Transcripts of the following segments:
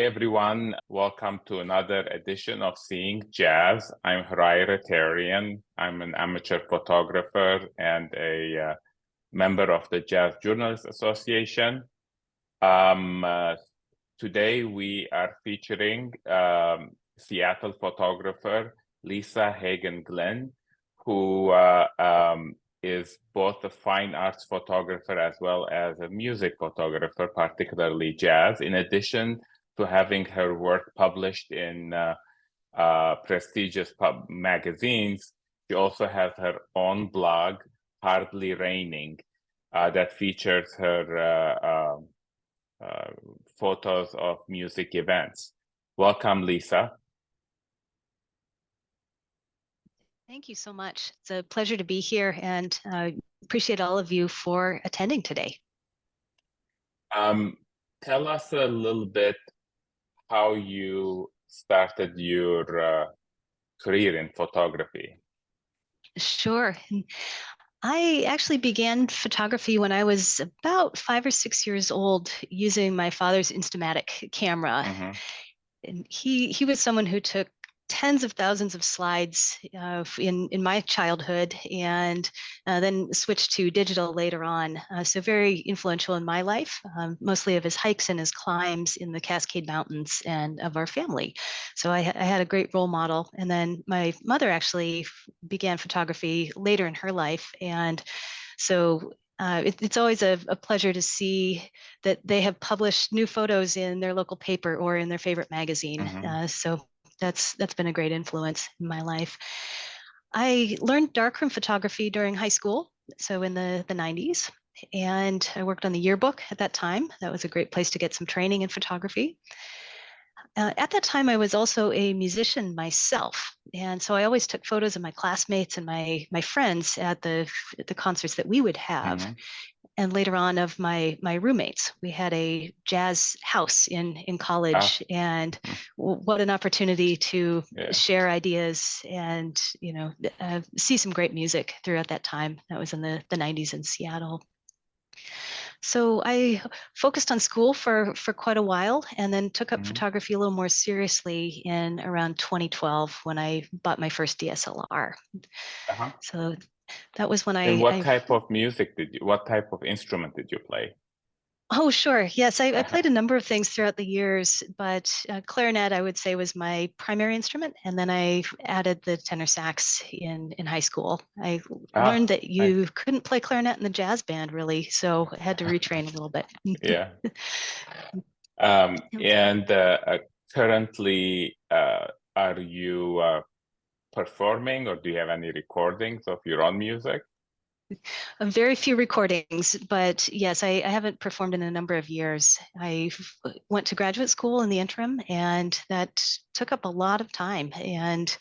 everyone, welcome to another edition of Seeing Jazz. I'm Hrayr Attarian. I'm an amateur photographer and a member of the Jazz Journalists Association. Today we are featuring Seattle photographer Lisa Hagen Glynn, who is both a fine arts photographer as well as a music photographer, particularly jazz, in addition to having her work published in prestigious magazines. She also has her own blog, Hardly Raining, that features her photos of music events. Welcome, Lisa. Thank you so much. It's a pleasure to be here, and appreciate all of you for attending today. Tell us a little bit how you started your career in photography. Sure. I actually began photography when I was about 5 or 6 years old, using my father's Instamatic camera. Mm-hmm. And he was someone who took tens of thousands of slides in my childhood, and then switched to digital later on. So very influential in my life, mostly of his hikes and his climbs in the Cascade Mountains and of our family. So I had a great role model. And then my mother actually began photography later in her life. And so it's always a pleasure to see that they have published new photos in their local paper or in their favorite magazine. Mm-hmm. So that's been a great influence in my life. I learned darkroom photography during high school, so in the 90s, and I worked on the yearbook at that time. That was a great place to get some training in photography. At that time, I was also a musician myself, and so I always took photos of my classmates and my friends at the concerts that we would have. Mm-hmm. And later on of my roommates. We had a jazz house in college, and what an opportunity to share ideas and see some great music throughout that time. That was in the 90s in Seattle. So I focused on school for quite a while, and then took up photography a little more seriously in around 2012 when I bought my first DSLR. Uh-huh. So that was when And what type of music what type of instrument did you play? Oh, sure. Yes, I played a number of things throughout the years, but clarinet, I would say, was my primary instrument. And then I added the tenor sax in high school. I learned that you couldn't play clarinet in the jazz band, really, so I had to retrain a little bit. Yeah. And currently, are you performing, or do you have any recordings of your own music? Very few recordings, but yes, I haven't performed in a number of years. I went to graduate school in the interim, and that took up a lot of time. And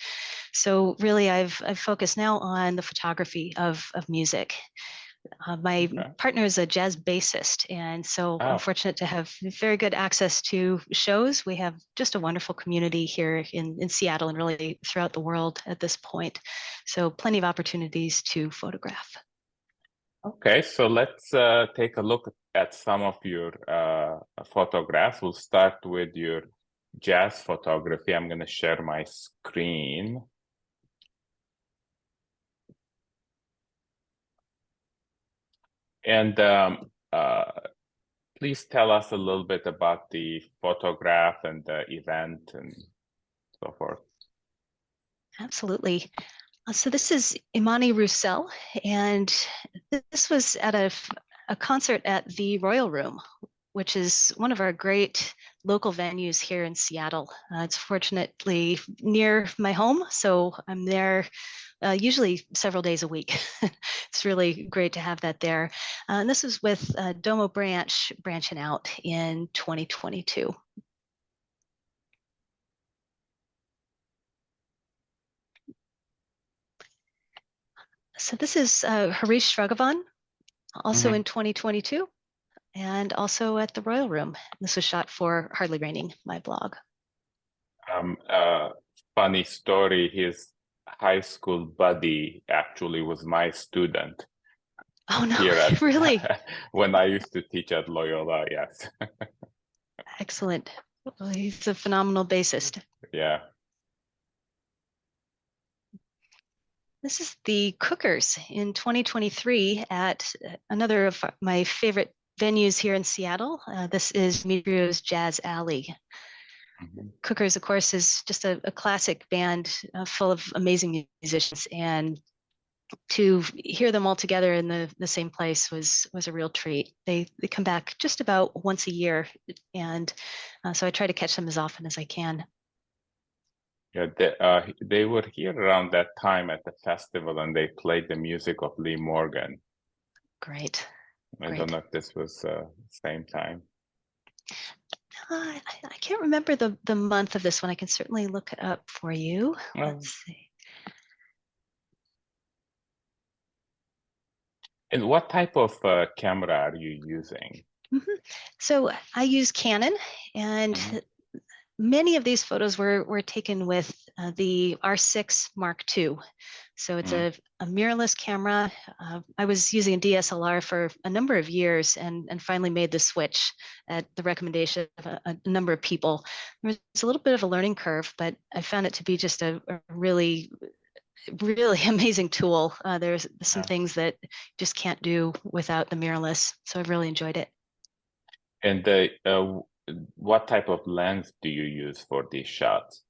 so really I've focused now on the photography of music. My partner is a jazz bassist, and so I'm fortunate to have very good access to shows. We have just a wonderful community here in Seattle and really throughout the world at this point. So plenty of opportunities to photograph. Okay, so let's take a look at some of your photographs. We'll start with your jazz photography. I'm going to share my screen. And please tell us a little bit about the photograph and the event and so forth. Absolutely. So this is Imani Roussel, and this was at a concert at the Royal Room, which is one of our great local venues here in Seattle. It's fortunately near my home, so I'm there usually several days a week. It's really great to have that there. And this is with Domo Branch branching out in 2022. So this is Harish Shragavan, also in 2022, and also at the Royal Room. This was shot for Hardly Raining, my blog. Funny story, his high school buddy actually was my student. Oh no, really? When I used to teach at Loyola, yes. Excellent. Well, he's a phenomenal bassist. Yeah. This is the Cookers in 2023 at another of my favorite venues here in Seattle. This is Metrio's Jazz Alley. Mhm. Cookers, of course, is just a classic band full of amazing musicians, and to hear them all together in the same place was a real treat. They come back just about once a year, and so I try to catch them as often as I can. Yeah, they were here around that time at the festival, and they played the music of Lee Morgan. Great. I don't Great. know if this was same time. I can't remember the month of this one. I can certainly look it up for you. Let's see. And what type of camera are you using? So I use Canon, and Mhm. many of these photos were taken with the R6 Mark II. So it's Mhm. a mirrorless camera. I was using a DSLR for a number of years, and finally made the switch at the recommendation of a number of people. There was a little bit of a learning curve, but I found it to be just a really, really amazing tool. There's some Yeah. things that just can't do without the mirrorless. So I've really enjoyed it. And what type of lens do you use for these shots?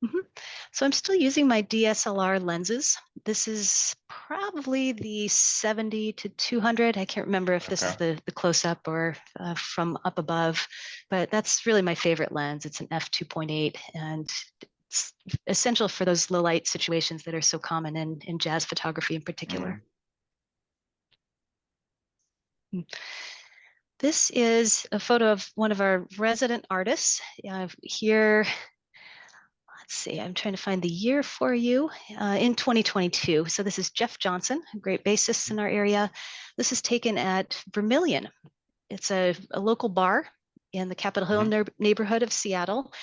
Mhm. So I'm still using my DSLR lenses. This is probably the 70 to 200. I can't remember if this is Okay. the close up or from up above, but that's really my favorite lens. It's an f2.8, and it's essential for those low light situations that are so common in jazz photography in particular. Mhm. This is a photo of one of our resident artists here. Let's see, I'm trying to find the year for you, in 2022. So this is Jeff Johnson, a great bassist in our area. This is taken at Vermilion. It's a local bar in the Capitol Mhm. Hill neighborhood of Seattle.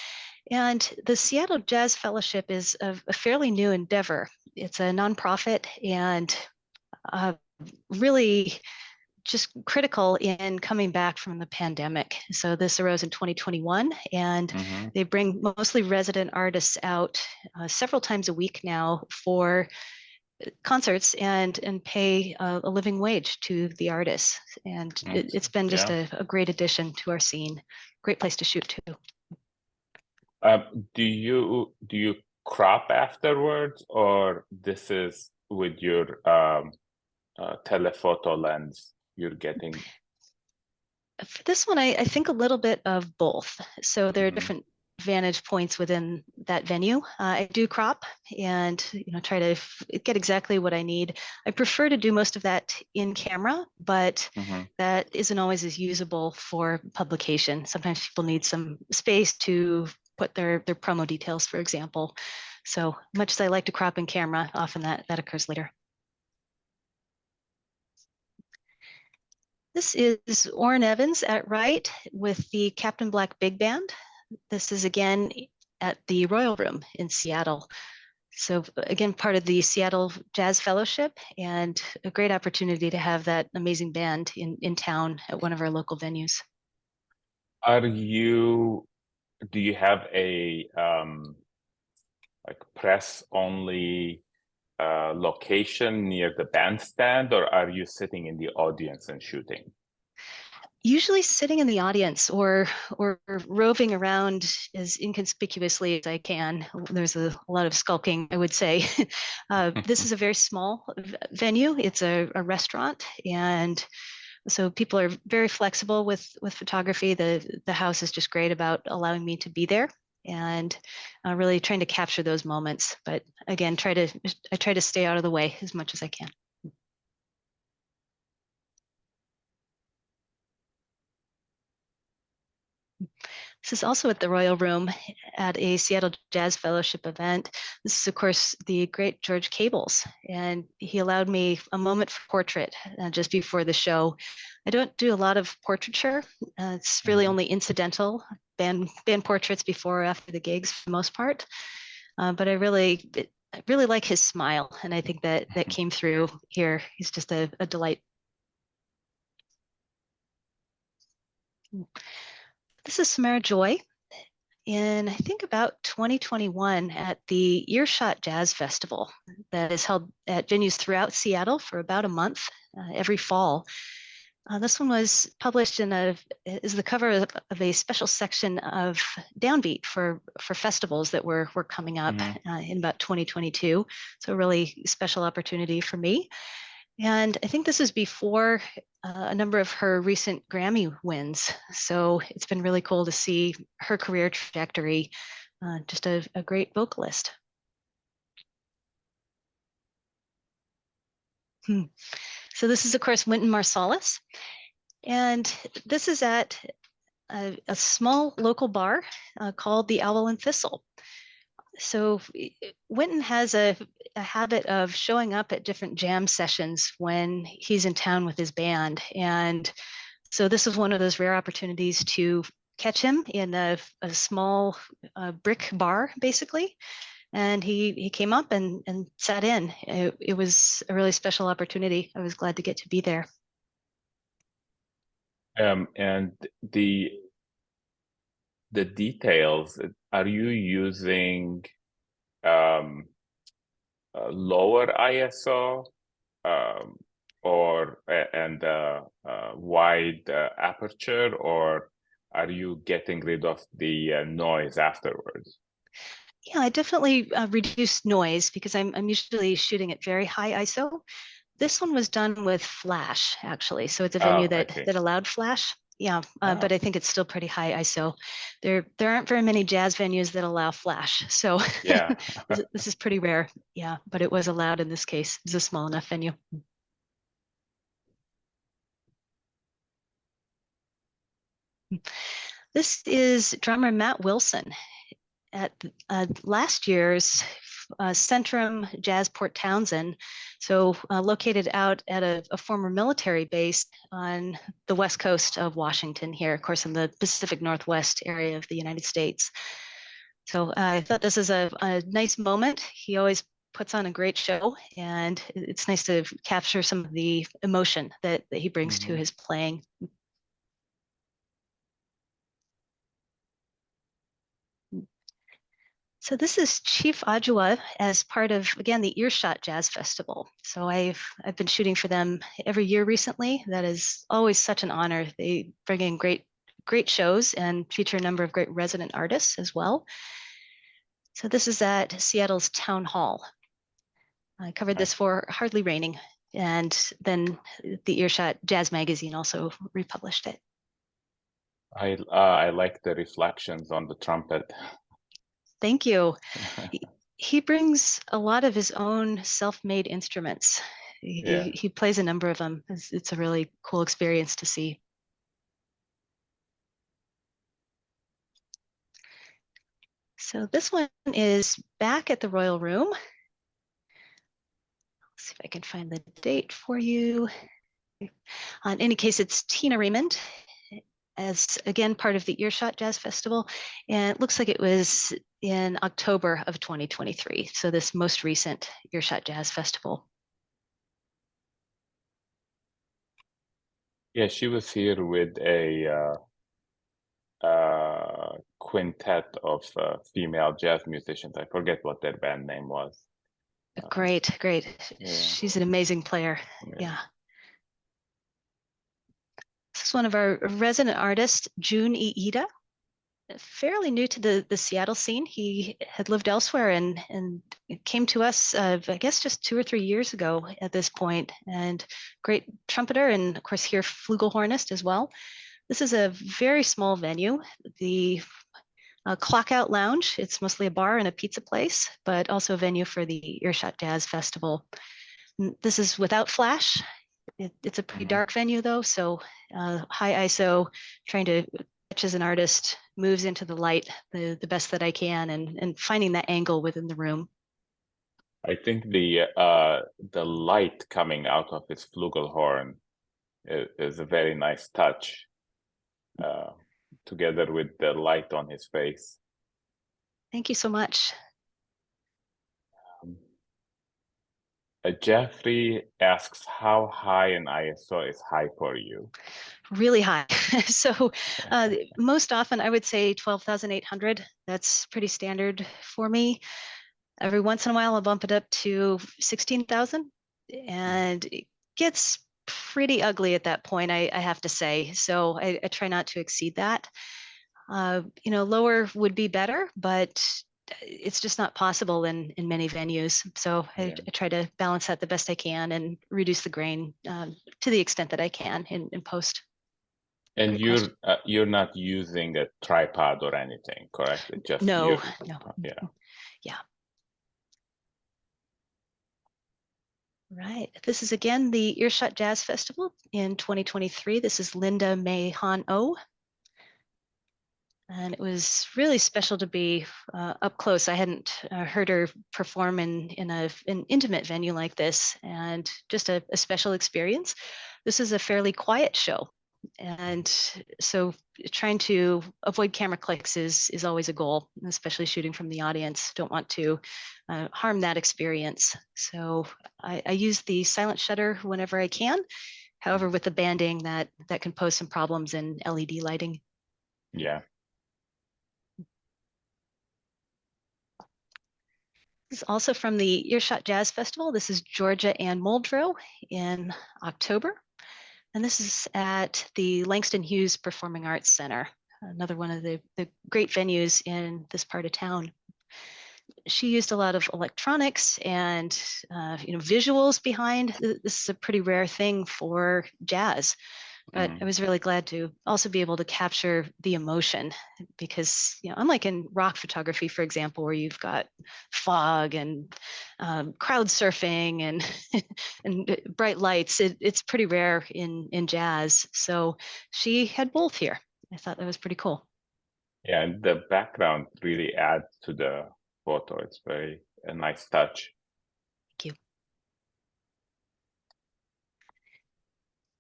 And the Seattle Jazz Fellowship is a fairly new endeavor. It's a nonprofit, and uh, really just critical in coming back from the pandemic. So this arose in 2021, and Mhm. they bring mostly resident artists out several times a week now for concerts, and pay a living wage to the artists. And it's been just Yeah. a great addition to our scene. Great place to shoot too. Do you crop afterwards, or this is with your telephoto lens you're getting? For this one, I think a little bit of both. So there are Mhm. different vantage points within that venue. I do crop, and try to get exactly what I need. I prefer to do most of that in camera, but Mhm. that isn't always as usable for publication. Sometimes people need some space to put their promo details, for example. So much as I like to crop in camera, often that occurs later. This is Orrin Evans at right with the Captain Black Big Band. This is again at the Royal Room in Seattle. So again, part of the Seattle Jazz Fellowship, and a great opportunity to have that amazing band in town at one of our local venues. Do you have a like press only location near the bandstand, or are you sitting in the audience and shooting? Usually sitting in the audience, or roving around as inconspicuously as I can. There's a lot of skulking, I would say. This is a very small venue. It's a restaurant, and so people are very flexible with photography. The house is just great about allowing me to be there, and really trying to capture those moments. But again, I try to stay out of the way as much as I can. This is also at the Royal Room at a Seattle Jazz Fellowship event. This is, of course, the great George Cables, and he allowed me a moment for portrait just before the show. I don't do a lot of portraiture. It's really Mhm. only incidental band portraits before or after the gigs for the most part. But I really like his smile, and I think that came through here. He's just a delight. This is Samara Joy. in, I think, about 2021 at the Earshot Jazz Festival that is held at venues throughout Seattle for about a month every fall. This one was published is the cover of a special section of Downbeat for festivals that were coming up in about 2022. So a really special opportunity for me. And I think this is before a number of her recent Grammy wins. So it's been really cool to see her career trajectory. Just a great vocalist. So this is, of course, Wynton Marsalis. And this is at a small local bar called the Owl and Thistle. So Wynton has a habit of showing up at different jam sessions when he's in town with his band. And so this was one of those rare opportunities to catch him in a small brick bar, basically. And he came up and sat in. It was a really special opportunity. I was glad to get to be there. And the details, are you using lower ISO or wide aperture, or are you getting rid of the noise afterwards? Yeah, I definitely reduced noise because I'm usually shooting at very high ISO. This one was done with flash, actually. So it's a venue that allowed flash. Yeah, but I think it's still pretty high ISO. There aren't very many jazz venues that allow flash. So yeah, this is pretty rare. Yeah, but it was allowed in this case. It's a small enough venue. This is drummer Matt Wilson at last year's Centrum Jazz Port Townsend, so located out at a former military base on the west coast of Washington here, of course, in the Pacific Northwest area of the United States. So I thought this is a nice moment. He always puts on a great show, and it's nice to capture some of the emotion that he brings to his playing. So this is Chief Ajua as part of, again, the Earshot Jazz Festival. So I've been shooting for them every year recently. That is always such an honor. They bring in great shows and feature a number of great resident artists as well. So this is at Seattle's Town Hall. I covered this for Hardly Raining, and then the Earshot Jazz Magazine also republished it. I like the reflections on the trumpet. Thank you. He brings a lot of his own self-made instruments. He plays a number of them. It's a really cool experience to see. So this one is back at the Royal Room. Let's see if I can find the date for you. In any case, it's Tina Raymond as, again, part of the Earshot Jazz Festival. And it looks like it was in October of 2023. So this most recent Earshot Jazz Festival. Yeah, she was here with a quintet of female jazz musicians. I forget what their band name was. Great. Yeah. She's an amazing player. Yeah. This is one of our resident artists, Jun Iida. Fairly new to the Seattle scene. He had lived elsewhere and came to us, I guess, just 2 or 3 years ago at this point. And great trumpeter, and of course here flugelhornist as well. This is a very small venue, the Clockout Lounge. It's mostly a bar and a pizza place, but also a venue for the Earshot Jazz Festival. This is without flash. It's a pretty dark venue though, so high ISO, trying to catch as an artist, moves into the light the best that I can, and finding that angle within the room. I think the light coming out of his flugelhorn is a very nice touch, together with the light on his face. Thank you so much. Jeffrey asks how high an ISO is high for you. Really high. So most often I would say 12,800. That's pretty standard for me. Every once in a while I'll bump it up to 16,000, and it gets pretty ugly at that point, I have to say. So I try not to exceed that. Lower would be better, but it's just not possible in many venues. So I try to balance that the best I can and reduce the grain to the extent that I can in post. And you're not using a tripod or anything, correct? It's just No. Yeah. Yeah. Right. This is again the Earshot Jazz Festival in 2023. This is Linda May Han O. And it was really special to be up close. I hadn't heard her perform in an intimate venue like this, and just a special experience. This is a fairly quiet show, and so trying to avoid camera clicks is always a goal, especially shooting from the audience. Don't want to harm that experience. So I use the silent shutter whenever I can. However, with the banding, that can pose some problems in LED lighting. Yeah. This is also from the Earshot Jazz Festival. This is Georgia Ann Muldrow in October. And this is at the Langston Hughes Performing Arts Center, another one of the great venues in this part of town. She used a lot of electronics and visuals behind. This is a pretty rare thing for jazz. But I was really glad to also be able to capture the emotion, because unlike in rock photography, for example, where you've got fog and crowd surfing and and bright lights, it's pretty rare in jazz. So she had both here. I thought that was pretty cool. Yeah, and the background really adds to the photo. It's a nice touch. Thank you.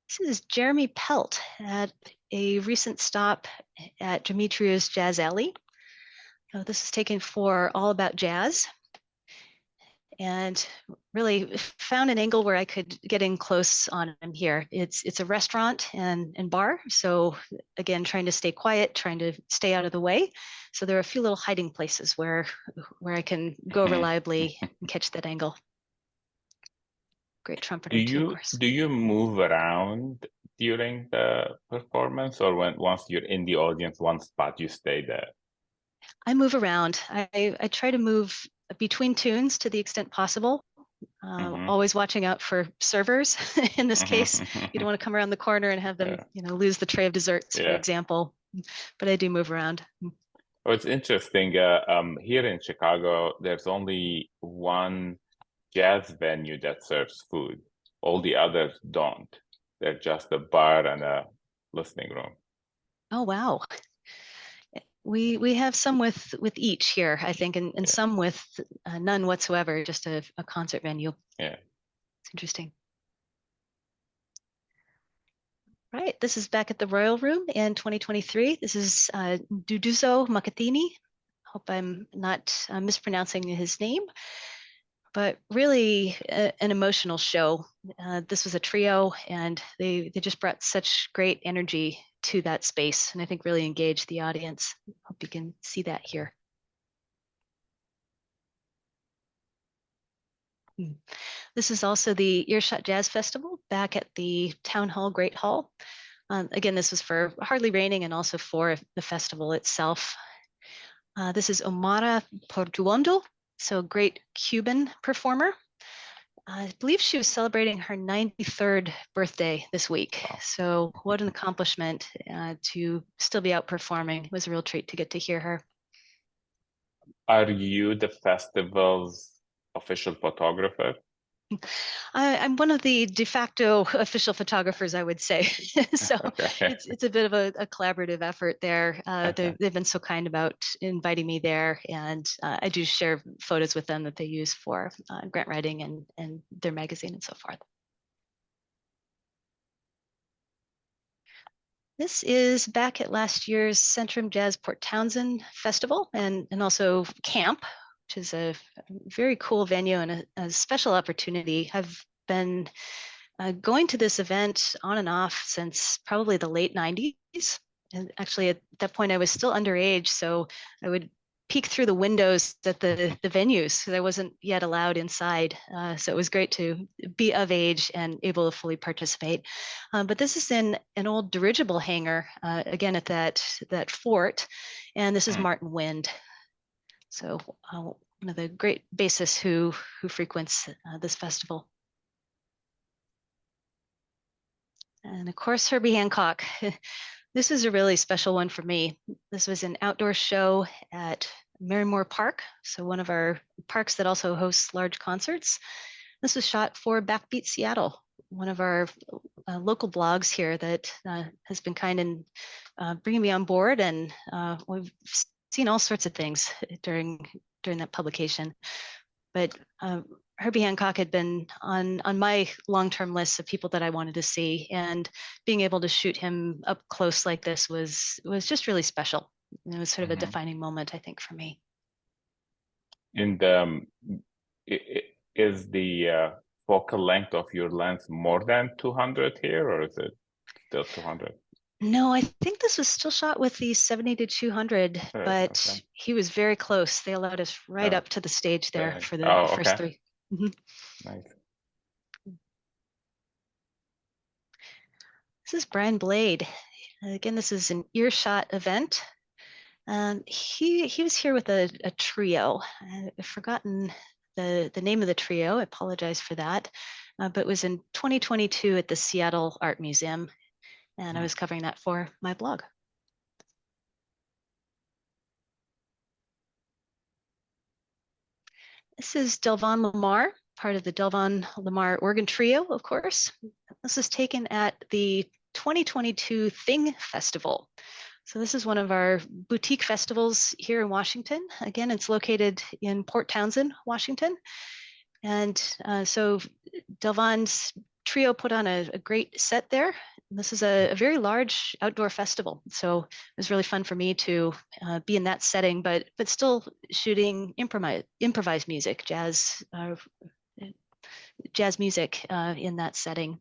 This is Jeremy Pelt at a recent stop at Demetrius Jazz Alley. So this is taken for All About Jazz, and really found an angle where I could get in close on him here. It's a restaurant and bar. So again, trying to stay quiet, trying to stay out of the way. So there are a few little hiding places where I can go reliably and catch that angle. Great trumpeter too, of course. Do you move around during the performance, or once you're in the audience, one spot, you stay there? I move around. I try to move between tunes to the extent possible. Always watching out for servers. In this case, you don't want to come around the corner and have them, lose the tray of desserts, for example. But I do move around. Oh, it's interesting. Here in Chicago, there's only one jazz venue that serves food. All the others don't. They're just a bar and a listening room. Oh, wow. We have some with each here, I think, and some with none whatsoever, just a concert venue. Yeah. It's interesting. Right, this is back at the Royal Room in 2023. This is Duduzo Makatini. Hope I'm not mispronouncing his name, but really an emotional show. This was a trio, and they just brought such great energy to that space, and I think really engaged the audience. Hope you can see that here. This is also the Earshot Jazz Festival back at the Town Hall Great Hall. Again, this was for Hardly Raining and also for the festival itself. This is Omara Portuondo, so great Cuban performer. I believe she was celebrating her 93rd birthday this week. Wow. So what an accomplishment to still be out performing. It was a real treat to get to hear her. Are you the festival's official photographer? I'm one of the de facto official photographers, I would say. So it's a bit of a collaborative effort there. They've been so kind about inviting me there, and I do share photos with them that they use for grant writing and their magazine and so forth. This is back at last year's Centrum Jazz Port Townsend Festival and also camp, is a very cool venue and a special opportunity. I've been going to this event on and off since probably the late 90s. And actually, at that point, I was still underage, so I would peek through the windows at the venues because I wasn't yet allowed inside. So it was great to be of age and able to fully participate. But this is in an old dirigible hangar, again at that fort, and this is Martin Wind. So one of the great bassists who frequents this festival. And of course, Herbie Hancock. This is a really special one for me. This was an outdoor show at Merrimore Park, so one of our parks that also hosts large concerts. This was shot for Backbeat Seattle, one of our local blogs here that has been kind in bringing me on board, and we've seen all sorts of things during that publication. But Herbie Hancock had been on my long-term list of people that I wanted to see, and being able to shoot him up close like this was just really special. It was sort of a defining moment, I think, for me. And is the focal length of your lens more than 200 here, or is it still 200? No, I think this was still shot with the 70 to 200, but Okay. he was very close. They allowed us right up to the stage there for the first three. Nice. This is Brian Blade. Again, this is an earshot event. He was here with a trio. I've forgotten the name of the trio. I apologize for that. But it was in 2022 at the Seattle Art Museum, and I was covering that for my blog. This is Delvon Lamar, part of the Delvon Lamar organ trio, of course. This is taken at the 2022 Thing Festival. So this is one of our boutique festivals here in Washington. Again, it's located in Port Townsend, Washington. And so Delvon's trio put on a great set there. This is a very large outdoor festival. So it was really fun for me to be in that setting, but still shooting improvised music, jazz music in that setting.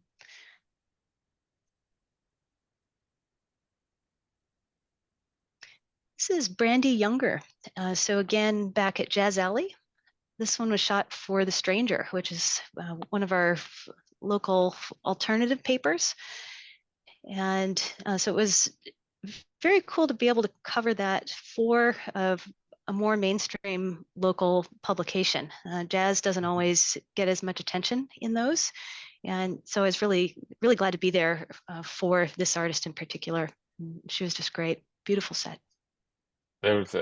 This is Brandy Younger. So again, back at Jazz Alley. This one was shot for The Stranger, which is one of our local alternative papers. And so it was very cool to be able to cover that for a more mainstream local publication. Jazz doesn't always get as much attention in those. And so I was really, really glad to be there for this artist in particular. She was just great. Beautiful set. There's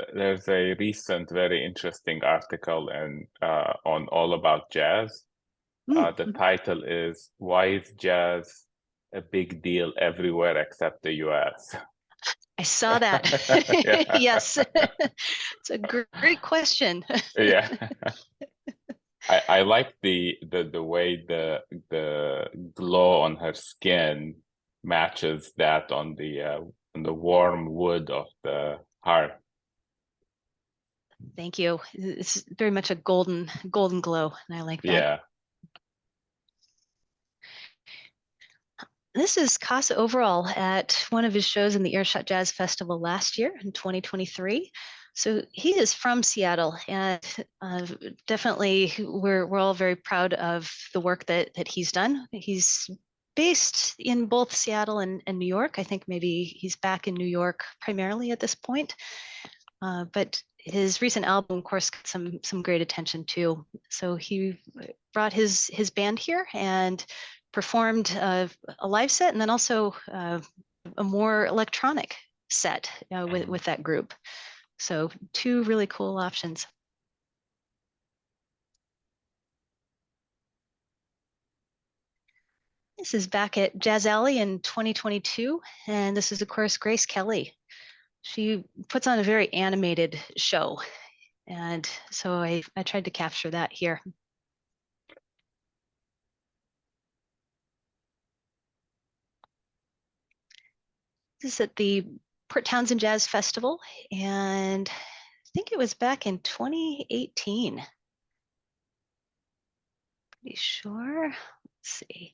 a recent very interesting article on All About Jazz. The title is "Why is Jazz a Big Deal Everywhere Except the US?" I saw that. Yes, it's a great question. Yeah, I like the way the glow on her skin matches that on the warm wood of the hearth. Thank you. It's very much a golden glow, and I like that. Yeah. This is Casa Overall at one of his shows in the Earshot Jazz Festival last year in 2023. So he is from Seattle, and definitely we're all very proud of the work that he's done. He's based in both Seattle and New York. I think maybe he's back in New York primarily at this point. But his recent album, of course, got some great attention too. So he brought his band here and performed a live set, and then also a more electronic set with that group. So two really cool options. This is back at Jazz Alley in 2022, and this is, of course, Grace Kelly. She puts on a very animated show, and so I tried to capture that here. This is at the Port Townsend Jazz Festival, and think it was back in 2018. Pretty sure. Let's see.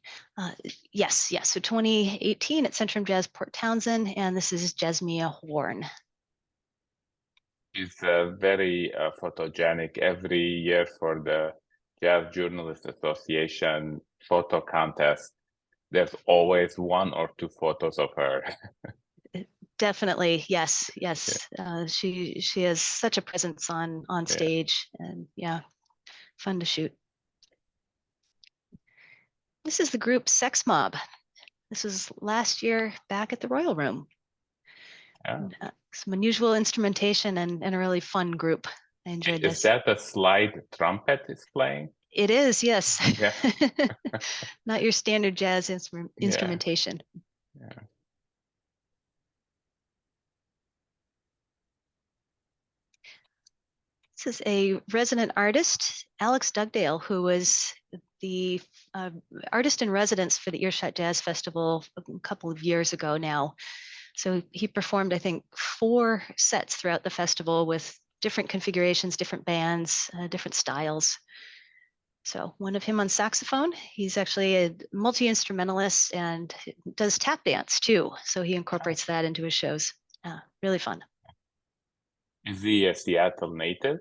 Yes. So 2018 at Centrum Jazz Port Townsend, and this is Jasmia Horn. She's very photogenic. Every year for the Jazz Journalists Association photo contest, there's always one or two photos of her. Definitely, yes. She has such a presence on stage, and yeah, fun to shoot. This is the group Sex Mob. This was last year back at the Royal Room. Yeah. Some unusual instrumentation and a really fun group. I enjoyed this. Is that a slide trumpet is playing? It is, yes. Yeah. Not your standard jazz instrumentation. Yeah. This is a resident artist, Alex Dugdale, who was the artist in residence for the Earshot Jazz Festival a couple of years ago now. So he performed, I think, 4 sets throughout the festival with different configurations, different bands, different styles. So one of him on saxophone. He's actually a multi-instrumentalist and does tap dance too. So he incorporates that into his shows. Really fun. Is he a Seattle native?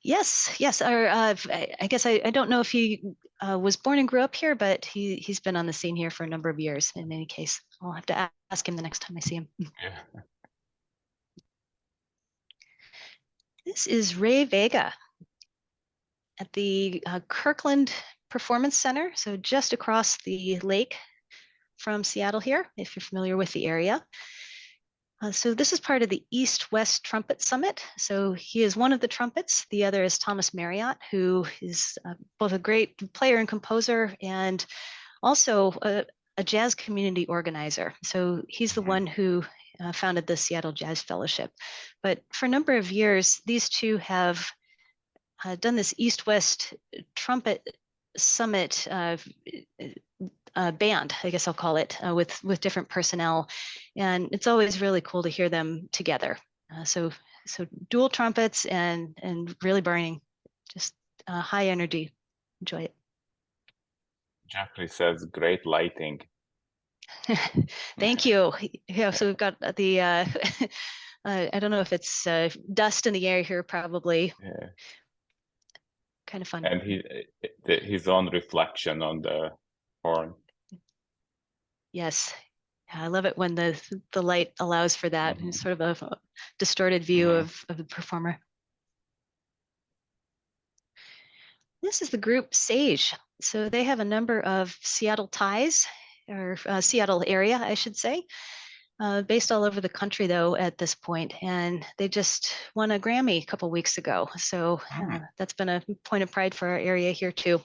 Yes. Or I guess I don't know if he was born and grew up here, but he's been on the scene here for a number of years. In any case, I'll have to ask him the next time I see him. Yeah. This is Ray Vega at the Kirkland Performance Center, so just across the lake from Seattle here, if you're familiar with the area. So this is part of the East-West Trumpet Summit. So he is one of the trumpets. The other is Thomas Marriott, who is both a great player and composer and also a jazz community organizer. So he's the one who founded the Seattle Jazz Fellowship. But for a number of years, these two have done this East-West Trumpet Summit band, I guess I'll call it, with different personnel, and it's always really cool to hear them together. So dual trumpets and really burning, just high energy. Enjoy it. Jeffrey says great lighting. Thank you. Yeah, so we've got the I don't know if it's dust in the air here, probably. Yeah. Kind of fun. And his own reflection on the horn. Yes. I love it when the light allows for that. It's sort of a distorted view of the performer. This is the group Sage. So they have a number of Seattle ties, or Seattle area, I should say, based all over the country though at this point. And they just won a Grammy a couple weeks ago. So that's been a point of pride for our area here too.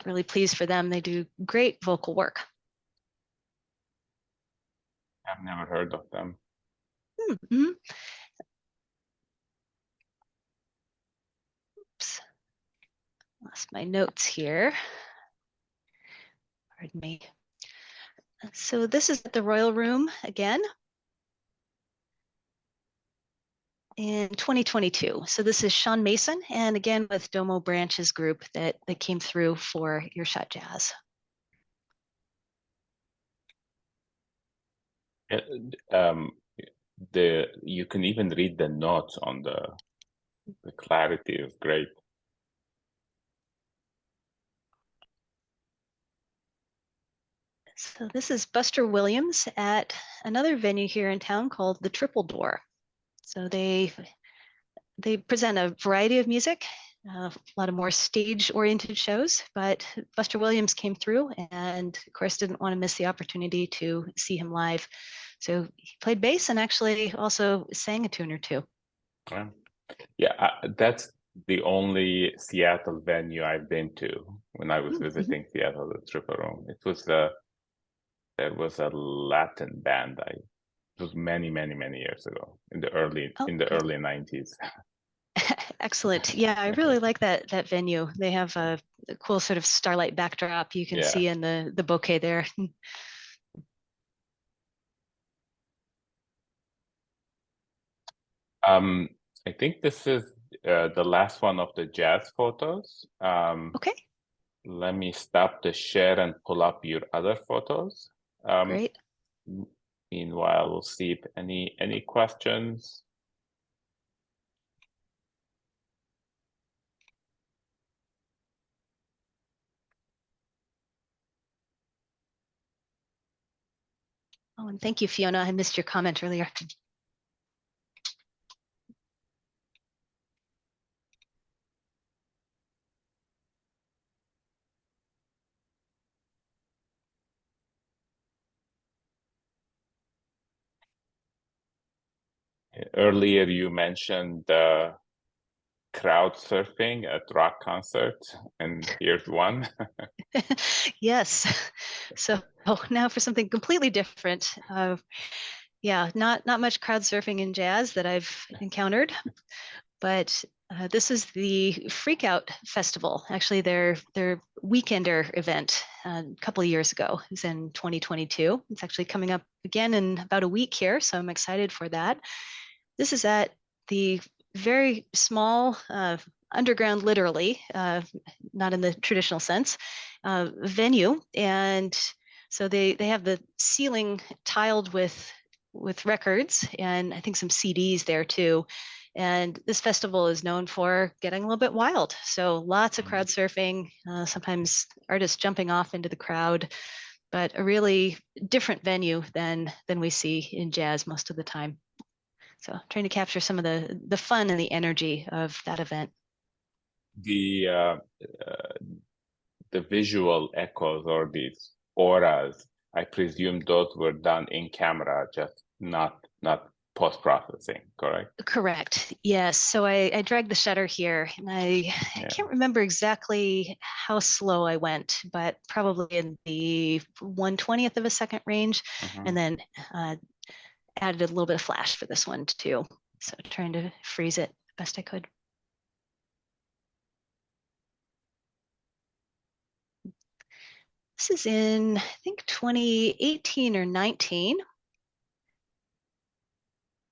Really pleased for them. They do great vocal work. I've never heard of them. Mm-hmm. Oops. Lost my notes here. Pardon me. So this is at the Royal Room again in 2022. So this is Sean Mason, and again with Domo Branch's group that came through for Earshot Jazz. You can even read the notes on the clarity is great. So this is Buster Williams at another venue here in town called the Triple Door. So they present a variety of music, a lot of more stage-oriented shows, but Buster Williams came through and of course didn't want to miss the opportunity to see him live. So he played bass and actually also sang a tune or two. Yeah, that's the only Seattle venue I've been to when I was visiting Seattle, the Triple Room. It was there was a Latin band. It was many years ago in the early 90s. Excellent. Yeah, I really like that venue. They have a cool sort of starlight backdrop you can see in the bouquet there. I think this is the last one of the jazz photos. Okay, Let me stop the share and pull up your other photos. great. Meanwhile, we'll see if any questions. Oh, and thank you, Fiona. I missed your comment earlier. Earlier, you mentioned crowd surfing at rock concerts, and here's one. Yes. So now for something completely different. Yeah, not much crowd surfing in jazz that I've encountered, but this is the Freak Out Festival. Actually, their weekender event a couple of years ago. It was in 2022. It's actually coming up again in about a week here, so I'm excited for that. This is at the very small underground, literally, not in the traditional sense, venue. And so they have the ceiling tiled with records and I think some CDs there too. And this festival is known for getting a little bit wild. So lots of crowd surfing, sometimes artists jumping off into the crowd, but a really different venue than we see in jazz most of the time. So trying to capture some of the fun and the energy of that event. The visual echoes or these auras, I presume those were done in camera, just not post-processing, correct? Correct. Yes. So I dragged the shutter here and I can't remember exactly how slow I went, but probably in the 1/20th of a second range. And then added a little bit of flash for this one too. So trying to freeze it best I could. This is in, I think, 2018 or 19.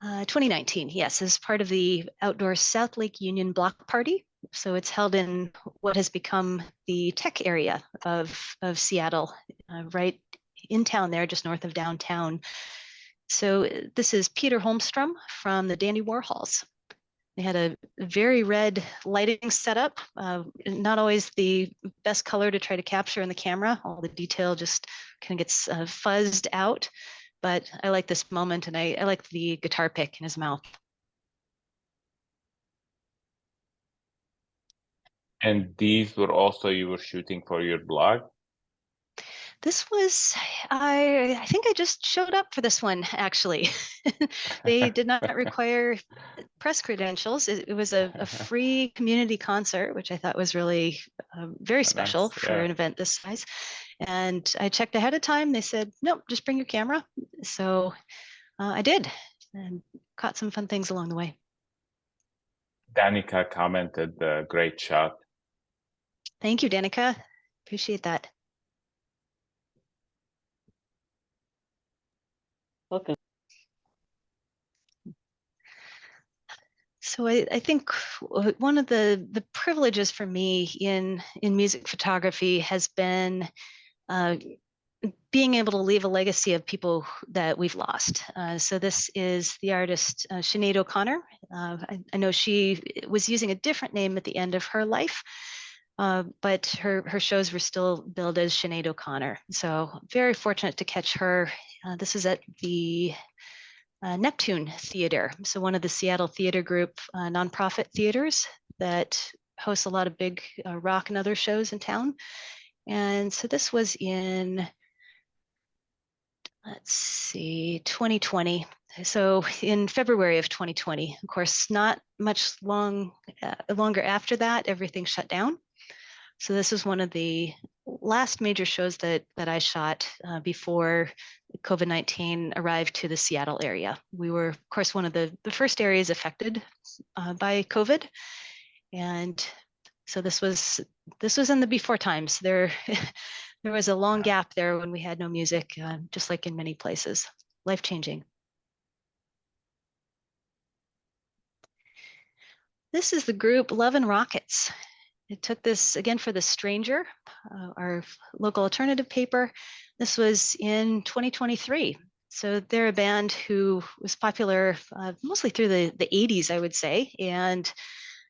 2019, yes, as part of the outdoor South Lake Union Block Party. So it's held in what has become the tech area of Seattle, right in town there, just north of downtown. So this is Peter Holmstrom from the Dandy Warhols. They had a very red lighting setup, not always the best color to try to capture in the camera. All the detail just kind of gets fuzzed out. But I like this moment and I like the guitar pick in his mouth. And these were also you were shooting for your blog? This was, I think I just showed up for this one, actually. They did not require press credentials. It was a free community concert, which I thought was really very special Nice, for an event this size. And I checked ahead of time. They said, nope, just bring your camera. So I did and caught some fun things along the way. Danica commented, great shot. Thank you, Danica. Appreciate that. Welcome. So I think one of the privileges for me in music photography has been being able to leave a legacy of people that we've lost. So this is the artist Sinead O'Connor. I know she was using a different name at the end of her life, but her shows were still billed as Sinead O'Connor. So very fortunate to catch her. This is at the Neptune Theater. So one of the Seattle Theater Group nonprofit theaters that hosts a lot of big rock and other shows in town. And so this was in, let's see, 2020. So in February of 2020, of course, not much longer after that, everything shut down. So this is one of the last major shows that I shot before COVID-19 arrived to the Seattle area. We were, of course, one of the first areas affected by COVID. And so this was in the before times. There was a long gap there when we had no music, just like in many places. Life-changing. This is the group Love and Rockets. It took this again for The Stranger, our local alternative paper. This was in 2023. So they're a band who was popular mostly through the 80s, I would say. And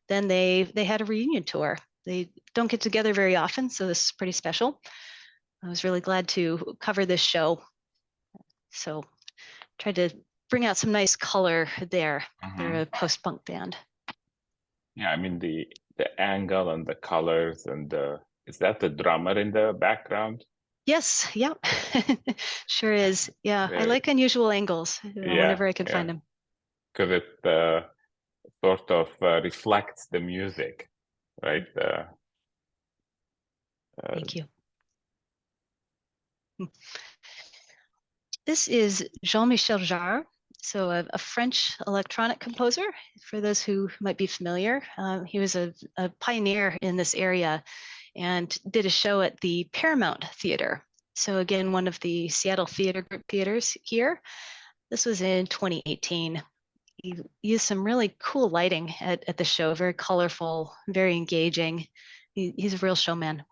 then they had a reunion tour. They don't get together very often, so this is pretty special. I was really glad to cover this show. So tried to bring out some nice color there. They're a post-punk band. Yeah, I mean the angle and the colors and is that the drummer in the background? Yes, yeah, sure is. Yeah, I like unusual angles whenever I can find them. Because it sort of reflects the music, right? Thank you. This is Jean-Michel Jarre, so a French electronic composer, for those who might be familiar. He was a pioneer in this area and did a show at the Paramount Theater. So again, one of the Seattle Theater Group theaters here. This was in 2018. He used some really cool lighting at the show, very colorful, very engaging. He's a real showman.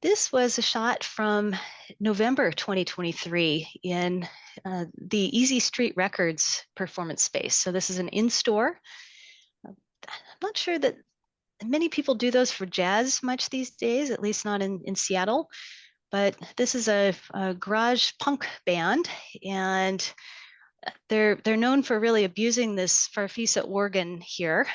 This was a shot from November 2023 in the Easy Street Records performance space. So this is an in-store. I'm not sure that many people do those for jazz much these days, at least not in Seattle. But this is a garage punk band, and they're known for really abusing this Farfisa organ here.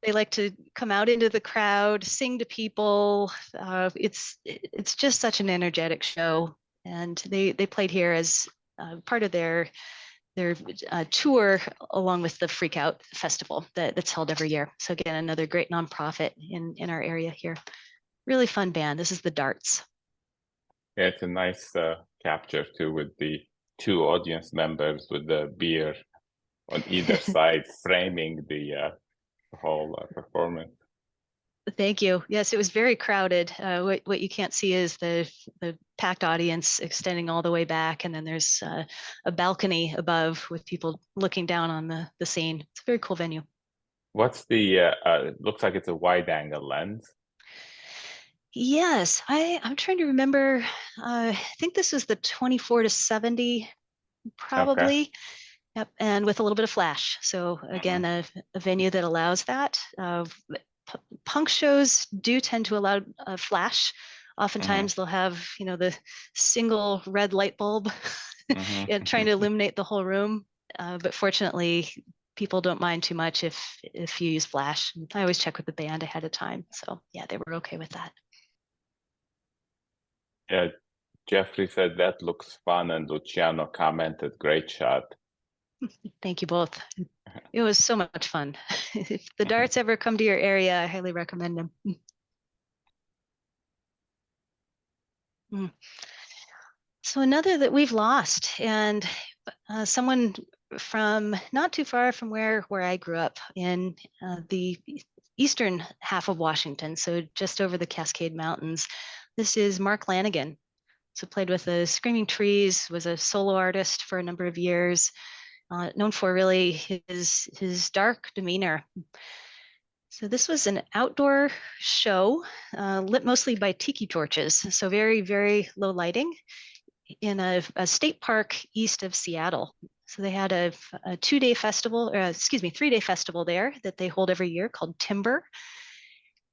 They like to come out into the crowd, sing to people. It's just such an energetic show, and they played here as part of their tour along with the Freak Out Festival that's held every year. So again, another great nonprofit in our area here. Really fun band. This is the Darts. Yeah, it's a nice capture too, with the two audience members with the beer on either side, framing the whole performance. Thank you. Yes, it was very crowded. What you can't see is the packed audience extending all the way back, and then there's a balcony above with people looking down on the scene. It's a very cool venue. What's the it looks like it's a wide angle lens. Yes, I'm trying to remember. I think this was the 24-70, probably. Okay. Yep, and with a little bit of flash. So again, a venue that allows that. Punk shows do tend to allow flash. Oftentimes they'll have, the single red light bulb trying to illuminate the whole room. But fortunately, people don't mind too much if you use flash. I always check with the band ahead of time. So yeah, they were okay with that. Yeah, Jeffrey said that looks fun, and Luciano commented, "Great shot." Thank you both. It was so much fun. If the Darts ever come to your area, I highly recommend them. So another that we've lost, and someone from not too far from where I grew up in the eastern half of Washington, so just over the Cascade Mountains. This is Mark Lanigan. So played with the Screaming Trees, was a solo artist for a number of years, known for really his dark demeanor. So this was an outdoor show lit mostly by tiki torches, so very, very low lighting in a state park east of Seattle. So they had a 2-day festival, or 3-day festival there that they hold every year called Timber.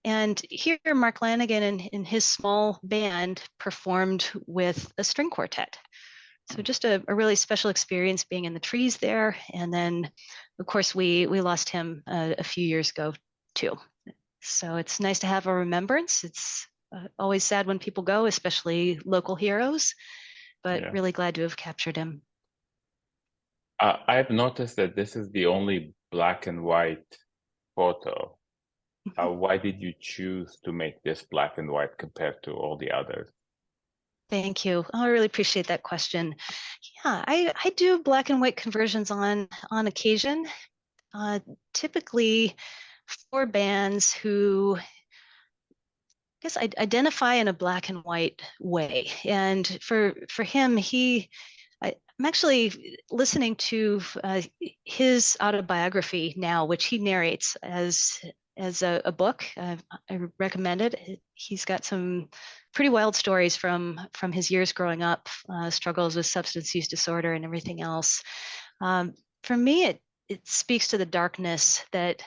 And here Mark Lanigan and his small band performed with a string quartet. So just a really special experience being in the trees there. And then, of course, we lost him a few years ago too. So it's nice to have a remembrance. It's always sad when people go, especially local heroes, but really glad to have captured him. I've noticed that this is the only black and white photo. Why did you choose to make this black and white compared to all the others? Thank you. I really appreciate that question. Yeah, I do black and white conversions on occasion, typically for bands who guess I'd identify in a black and white way. And for him, I'm actually listening to his autobiography now, which he narrates as a book. I recommend it. He's got some pretty wild stories from his years growing up, struggles with substance use disorder and everything else. For me, it speaks to the darkness that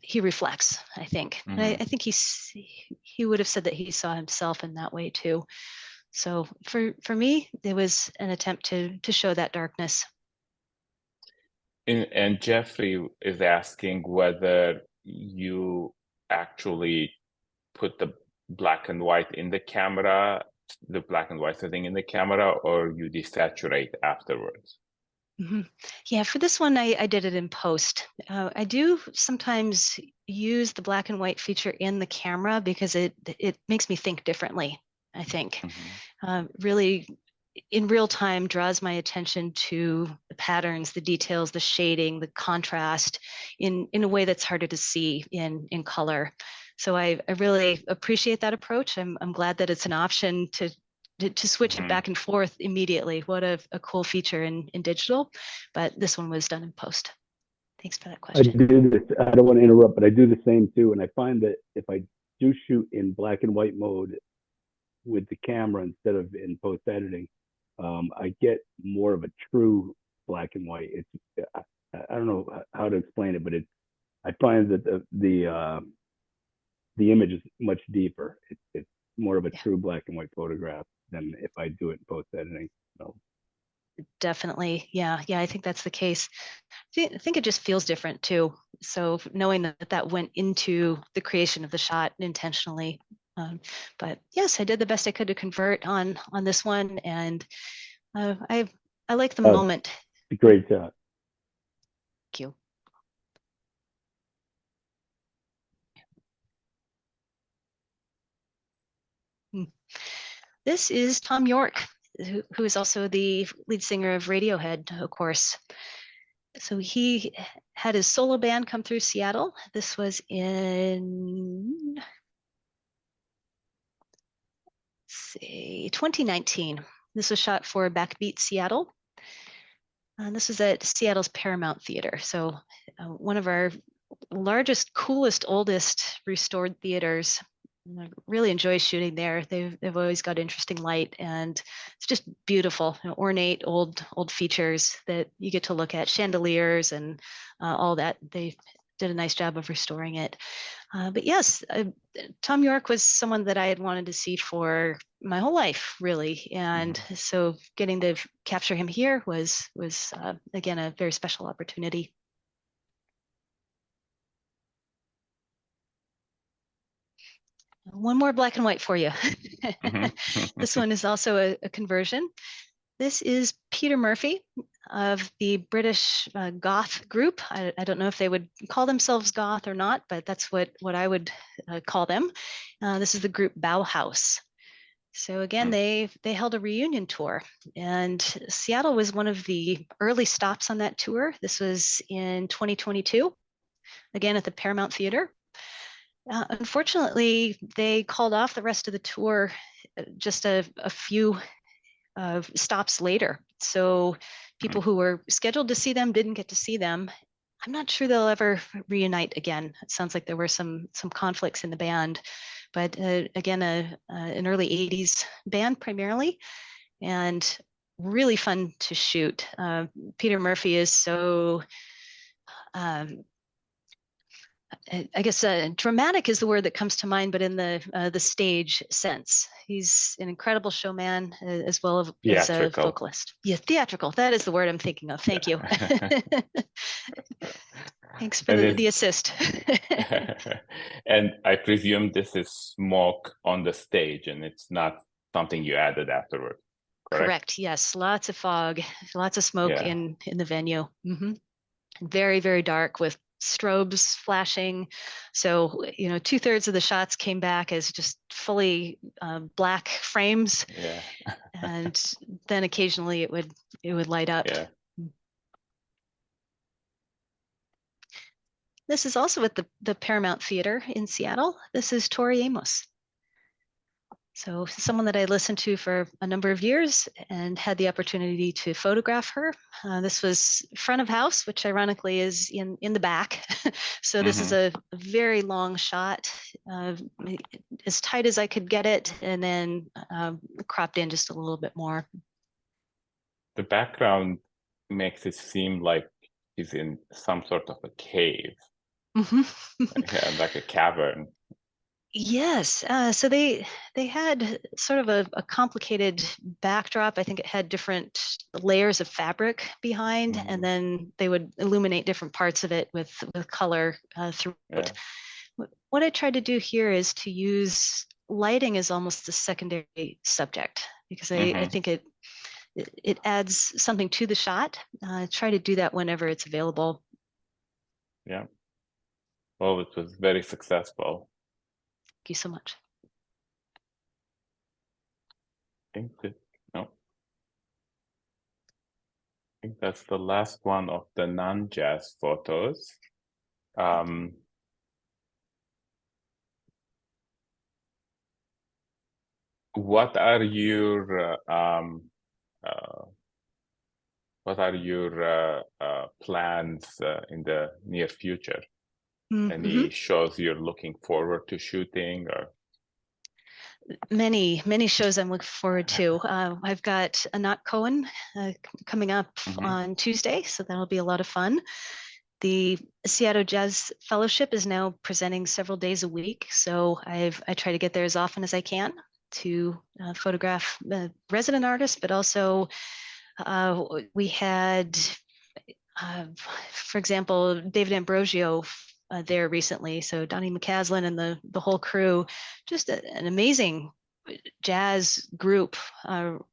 he reflects, I think. Mm-hmm. And I think he would have said that he saw himself in that way too. So for me, it was an attempt to show that darkness. And Jeffrey is asking whether you actually put the black and white in the camera, the black and white setting in the camera, or you desaturate afterwards. Mm-hmm. Yeah, for this one, I did it in post. I do sometimes use the black and white feature in the camera because it makes me think differently, I think. Mm-hmm. Really, in real time, draws my attention to the patterns, the details, the shading, the contrast in a way that's harder to see in color. So I really appreciate that approach. I'm glad that it's an option to switch Mm-hmm. it back and forth immediately. What a cool feature in digital, but this one was done in post. Thanks for that question. I do this, I don't want to interrupt, but I do the same too. And I find that if I do shoot in black and white mode with the camera instead of in post editing, I get more of a true black and white. It's, I don't know how to explain it, but I find that the image is much deeper. It's more of a true black and white photograph than if I do it in post editing. So. Definitely. Yeah. I think that's the case. I think it just feels different too. So knowing that went into the creation of the shot intentionally. But yes, I did the best I could to convert on this one, and I like the moment. Great job. Thank you. This is Tom York, who is also the lead singer of Radiohead, of course. So he had his solo band come through Seattle. This was in, say, 2019. This was shot for Backbeat Seattle. And this was at Seattle's Paramount Theater. So one of our largest, coolest, oldest restored theaters. I really enjoy shooting there. They've always got interesting light, and it's just beautiful, ornate old features that you get to look at, chandeliers and all that. They did a nice job of restoring it. But yes, Tom York was someone that I had wanted to see for my whole life, really, and so getting to capture him here was again a very special opportunity. One more black and white for you. This one is also a conversion. This is Peter Murphy of the British goth group. I don't know if they would call themselves goth or not, but that's what I would call them. This is the group Bauhaus. So again, they held a reunion tour, and Seattle was one of the early stops on that tour. This was in 2022, again at the Paramount Theater. Unfortunately, they called off the rest of the tour just a few stops later. So people who were scheduled to see them didn't get to see them. I'm not sure they'll ever reunite again. It sounds like there were some conflicts in the band, but again, an early 80s band primarily, and really fun to shoot. Peter Murphy is so I guess dramatic is the word that comes to mind, but in the stage sense. He's an incredible showman as well as a vocalist. Yeah, theatrical. That is the word I'm thinking of. Thank you. Thanks for the assist. And I presume this is smoke on the stage, and it's not something you added afterward. Correct. Yes, lots of fog, lots of smoke in the venue. Very, very dark with strobes flashing. So, 2/3 of the shots came back as just fully black frames. Yeah. And then occasionally it would light up. Yeah. This is also at the Paramount Theater in Seattle. This is Tori Amos. So someone that I listened to for a number of years and had the opportunity to photograph her. This was front of house, which ironically is in the back. So this is a very long shot, as tight as I could get it, and then cropped in just a little bit more. The background makes it seem like he's in some sort of a cave, yeah, like a cavern. Yes, so they had sort of a complicated backdrop. I think it had different layers of fabric behind, and then they would illuminate different parts of it with color throughout. Yeah. What I tried to do here is to use lighting as almost a secondary subject, because I think it adds something to the shot. Try to do that whenever it's available. Yeah. Well, it was very successful. Thank you so much. I think that's the last one of the non-jazz photos. What are your plans in the near future? Any shows you're looking forward to shooting, or? Many shows I'm looking forward to. I've got Anat Cohen coming up on Tuesday, so that'll be a lot of fun. The Seattle Jazz Fellowship is now presenting several days a week, so I try to get there as often as I can to photograph resident artists, but also we had, for example, David Ambrosio there recently. So Donnie McCaslin and the whole crew, just an amazing jazz group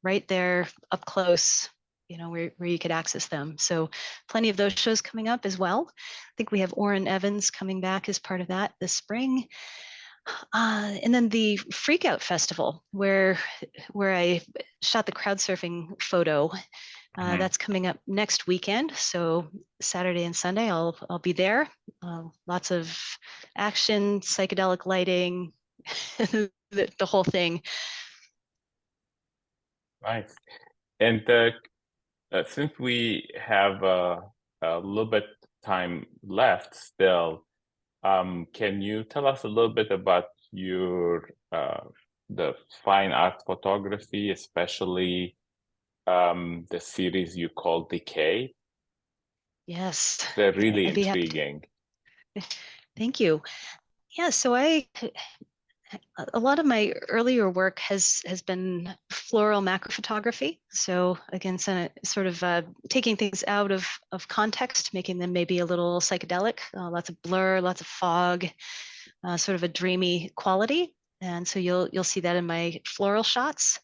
right there up close, where you could access them. So plenty of those shows coming up as well. I think we have Orrin Evans coming back as part of that this spring. And then the Freakout Festival, where I shot the crowd surfing photo. That's coming up next weekend. So Saturday and Sunday, I'll be there. Lots of action, psychedelic lighting, the whole thing. Nice. And since we have a little bit time left still, can you tell us a little bit about your the fine art photography, especially the series you call Decay? Yes. They're really intriguing. Thank you. Yeah, so a lot of my earlier work has been floral macro photography. So again, sort of taking things out of context, making them maybe a little psychedelic, lots of blur, lots of fog, sort of a dreamy quality. And so you'll see that in my floral shots.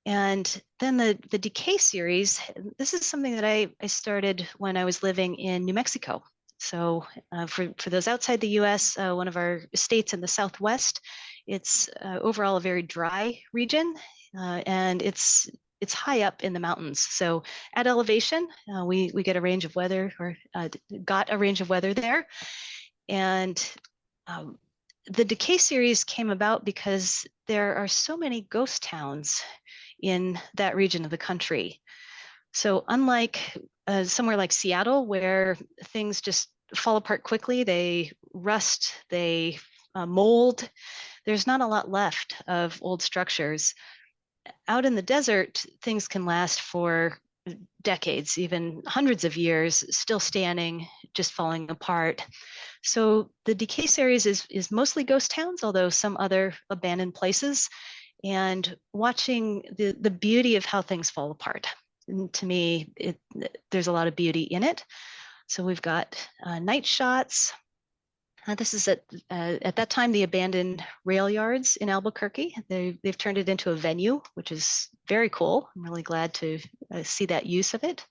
And then the Decay series, this is something that I started when I was living in New Mexico. So for those outside the US, one of our states in the Southwest, it's overall a very dry region, and it's high up in the mountains. So at elevation, we get a range of weather, or got a range of weather there. And the Decay series came about because there are so many ghost towns in that region of the country. So unlike somewhere like Seattle, where things just fall apart quickly, they rust, they mold, there's not a lot left of old structures. Out in the desert, things can last for decades, even hundreds of years, still standing, just falling apart. So the Decay series is mostly ghost towns, although some other abandoned places, and watching the beauty of how things fall apart. And to me, there's a lot of beauty in it. So we've got night shots. This is at that time the abandoned rail yards in Albuquerque. They've turned it into a venue, which is very cool. I'm really glad to see that use of it.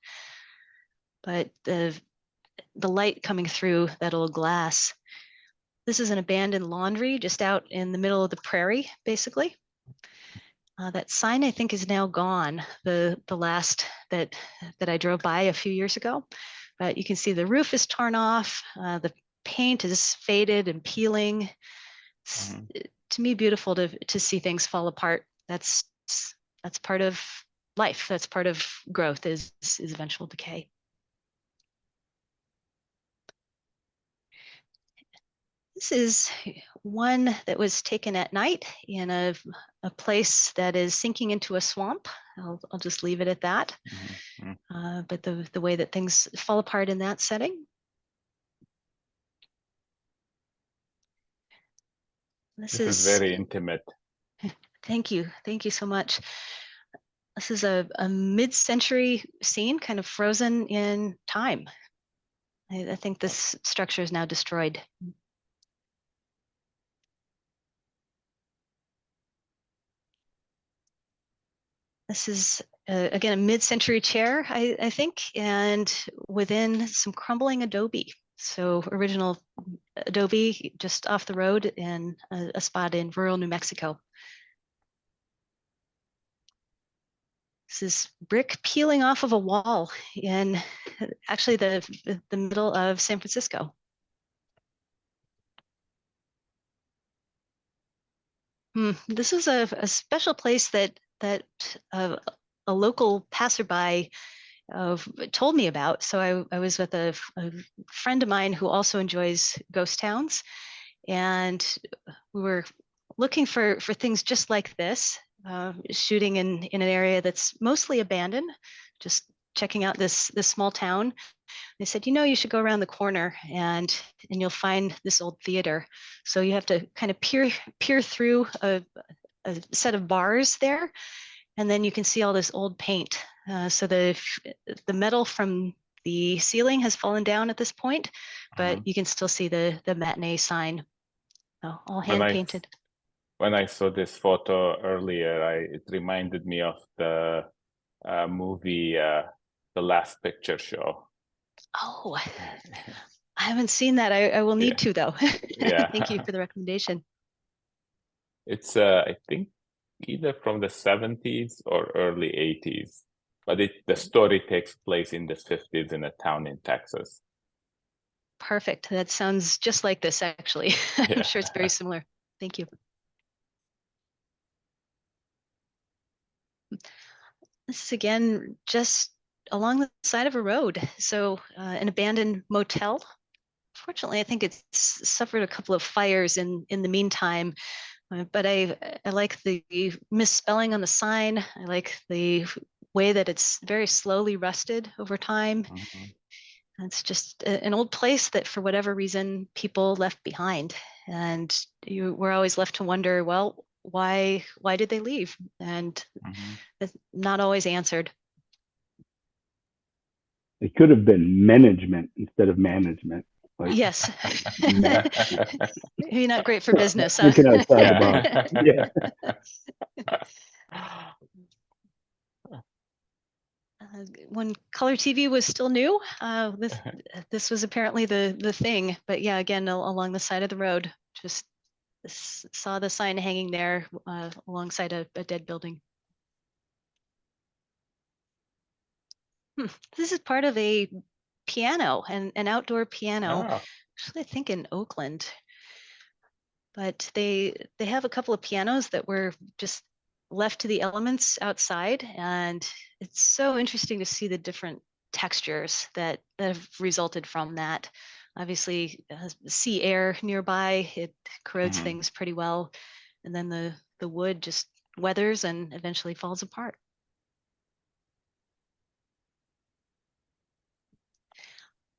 But the light coming through that old glass. This is an abandoned laundry just out in the middle of the prairie, basically. That sign, I think, is now gone, the last that I drove by a few years ago. But you can see the roof is torn off. The paint is faded and peeling. It's, to me, beautiful to see things fall apart. That's part of life. That's part of growth is eventual decay. This is one that was taken at night in a place that is sinking into a swamp. I'll just leave it at that. But the way that things fall apart in that setting. This is very intimate. Thank you so much. This is a mid-century scene, kind of frozen in time. I think this structure is now destroyed. This is, again, a mid-century chair, I think, and within some crumbling adobe. So original adobe just off the road in a spot in rural New Mexico. This is brick peeling off of a wall in actually the middle of San Francisco. This is a special place that a local passerby told me about. So I was with a friend of mine who also enjoys ghost towns, and we were looking for things just like this, shooting in an area that's mostly abandoned, just checking out this small town. They said, you should go around the corner and you'll find this old theater. So you have to kind of peer through a set of bars there, and then you can see all this old paint. So the metal from the ceiling has fallen down at this point, but you can still see the matinee sign, all hand painted. When I saw this photo earlier, it reminded me of the movie, The Last Picture Show. Oh, I haven't seen that. I will need to, though. Yeah. Thank you for the recommendation. It's, I think, either from the 70s or early 80s, but the story takes place in the 50s in a town in Texas. Perfect. That sounds just like this, actually. I'm sure it's very similar. Thank you. This is, again, just along the side of a road. So an abandoned motel. Fortunately, I think it's suffered a couple of fires in the meantime, but I like the misspelling on the sign. I like the way that it's very slowly rusted over time. It's just an old place that, for whatever reason, people left behind, and you were always left to wonder, well, why did they leave? And it's not always answered. It could have been management instead of management. Like, yes. Maybe not great for business. Thinking outside the box. When color TV was still new, this was apparently the thing. But yeah, again, along the side of the road, just saw the sign hanging there alongside a dead building. This is part of a piano, an outdoor piano. Oh. Actually, I think in Oakland. But they have a couple of pianos that were just left to the elements outside, and it's so interesting to see the different textures that have resulted from that. Obviously, sea air nearby, it corrodes things pretty well, and then the wood just weathers and eventually falls apart.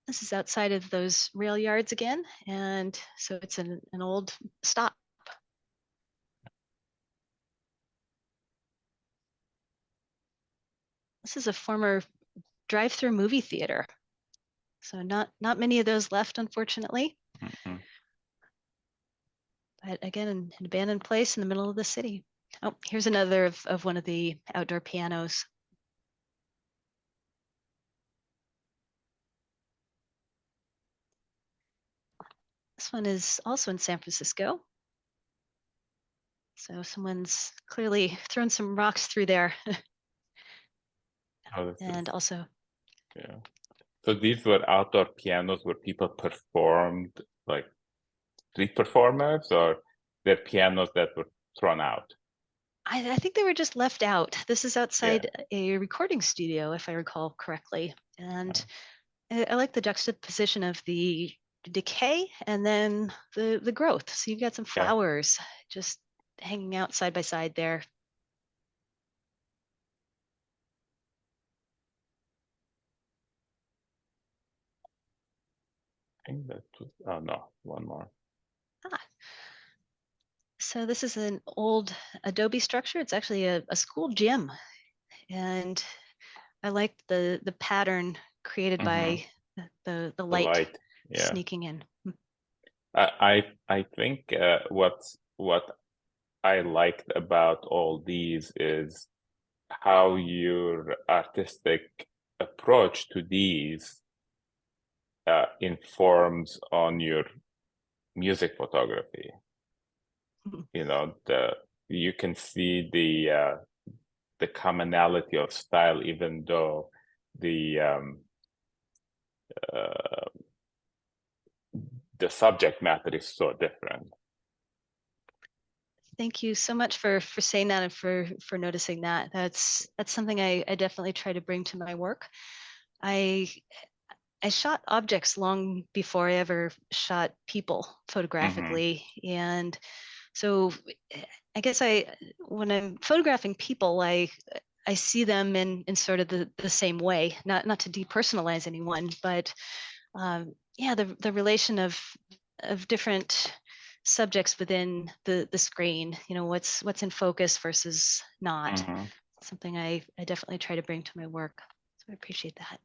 This is outside of those rail yards again, and so it's an old stop. This is a former drive-through movie theater. So not many of those left, unfortunately. But again, an abandoned place in the middle of the city. Oh, here's another of one of the outdoor pianos. This one is also in San Francisco. So someone's clearly thrown some rocks through there. And also. Yeah. So these were outdoor pianos where people performed like street performers, or they're pianos that were thrown out? I think they were just left out. This is Yeah. outside a recording studio, if I recall correctly. And I like the juxtaposition of the decay and then the growth. So you've got some Yeah. flowers just hanging out side by side there. I think that was, oh no, one more. So this is an old Adobe structure. It's actually a school gym. And I like the pattern created by the The light light. Yeah. sneaking in. I think what I liked about all these is how your artistic approach to these informs on your music photography. Mhm. You know, you can see the commonality of style, even though uh, the subject matter is so different. Thank you so much for saying that and for noticing that. That's something I definitely try to bring to my work. I shot objects long before I ever shot people photographically. And so I guess when I'm photographing people, I see them in sort of the same way, not to depersonalize anyone, but yeah, the relation of different subjects within the screen, you know, what's in focus versus not. Something I definitely try to bring to my work. So I appreciate that.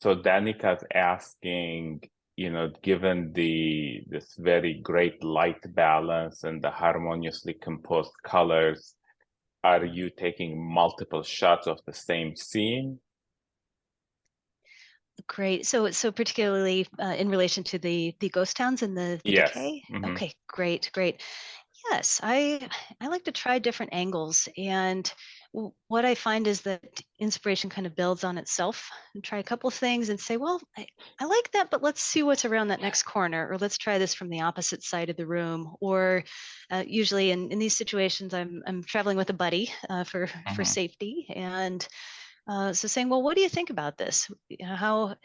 So Danika's asking, you know, given this very great light balance and the harmoniously composed colors, are you taking multiple shots of the same scene? Great. So particularly in relation to the ghost towns and the Yes. decay. Okay, great. Yes, I like to try different angles, and what I find is that inspiration kind of builds on itself. And try a couple of things and say, well, I like that, but let's see what's around that next corner, or let's try this from the opposite side of the room. Or usually in these situations, I'm traveling with a buddy for safety, and so saying, well, what do you think about this? You know,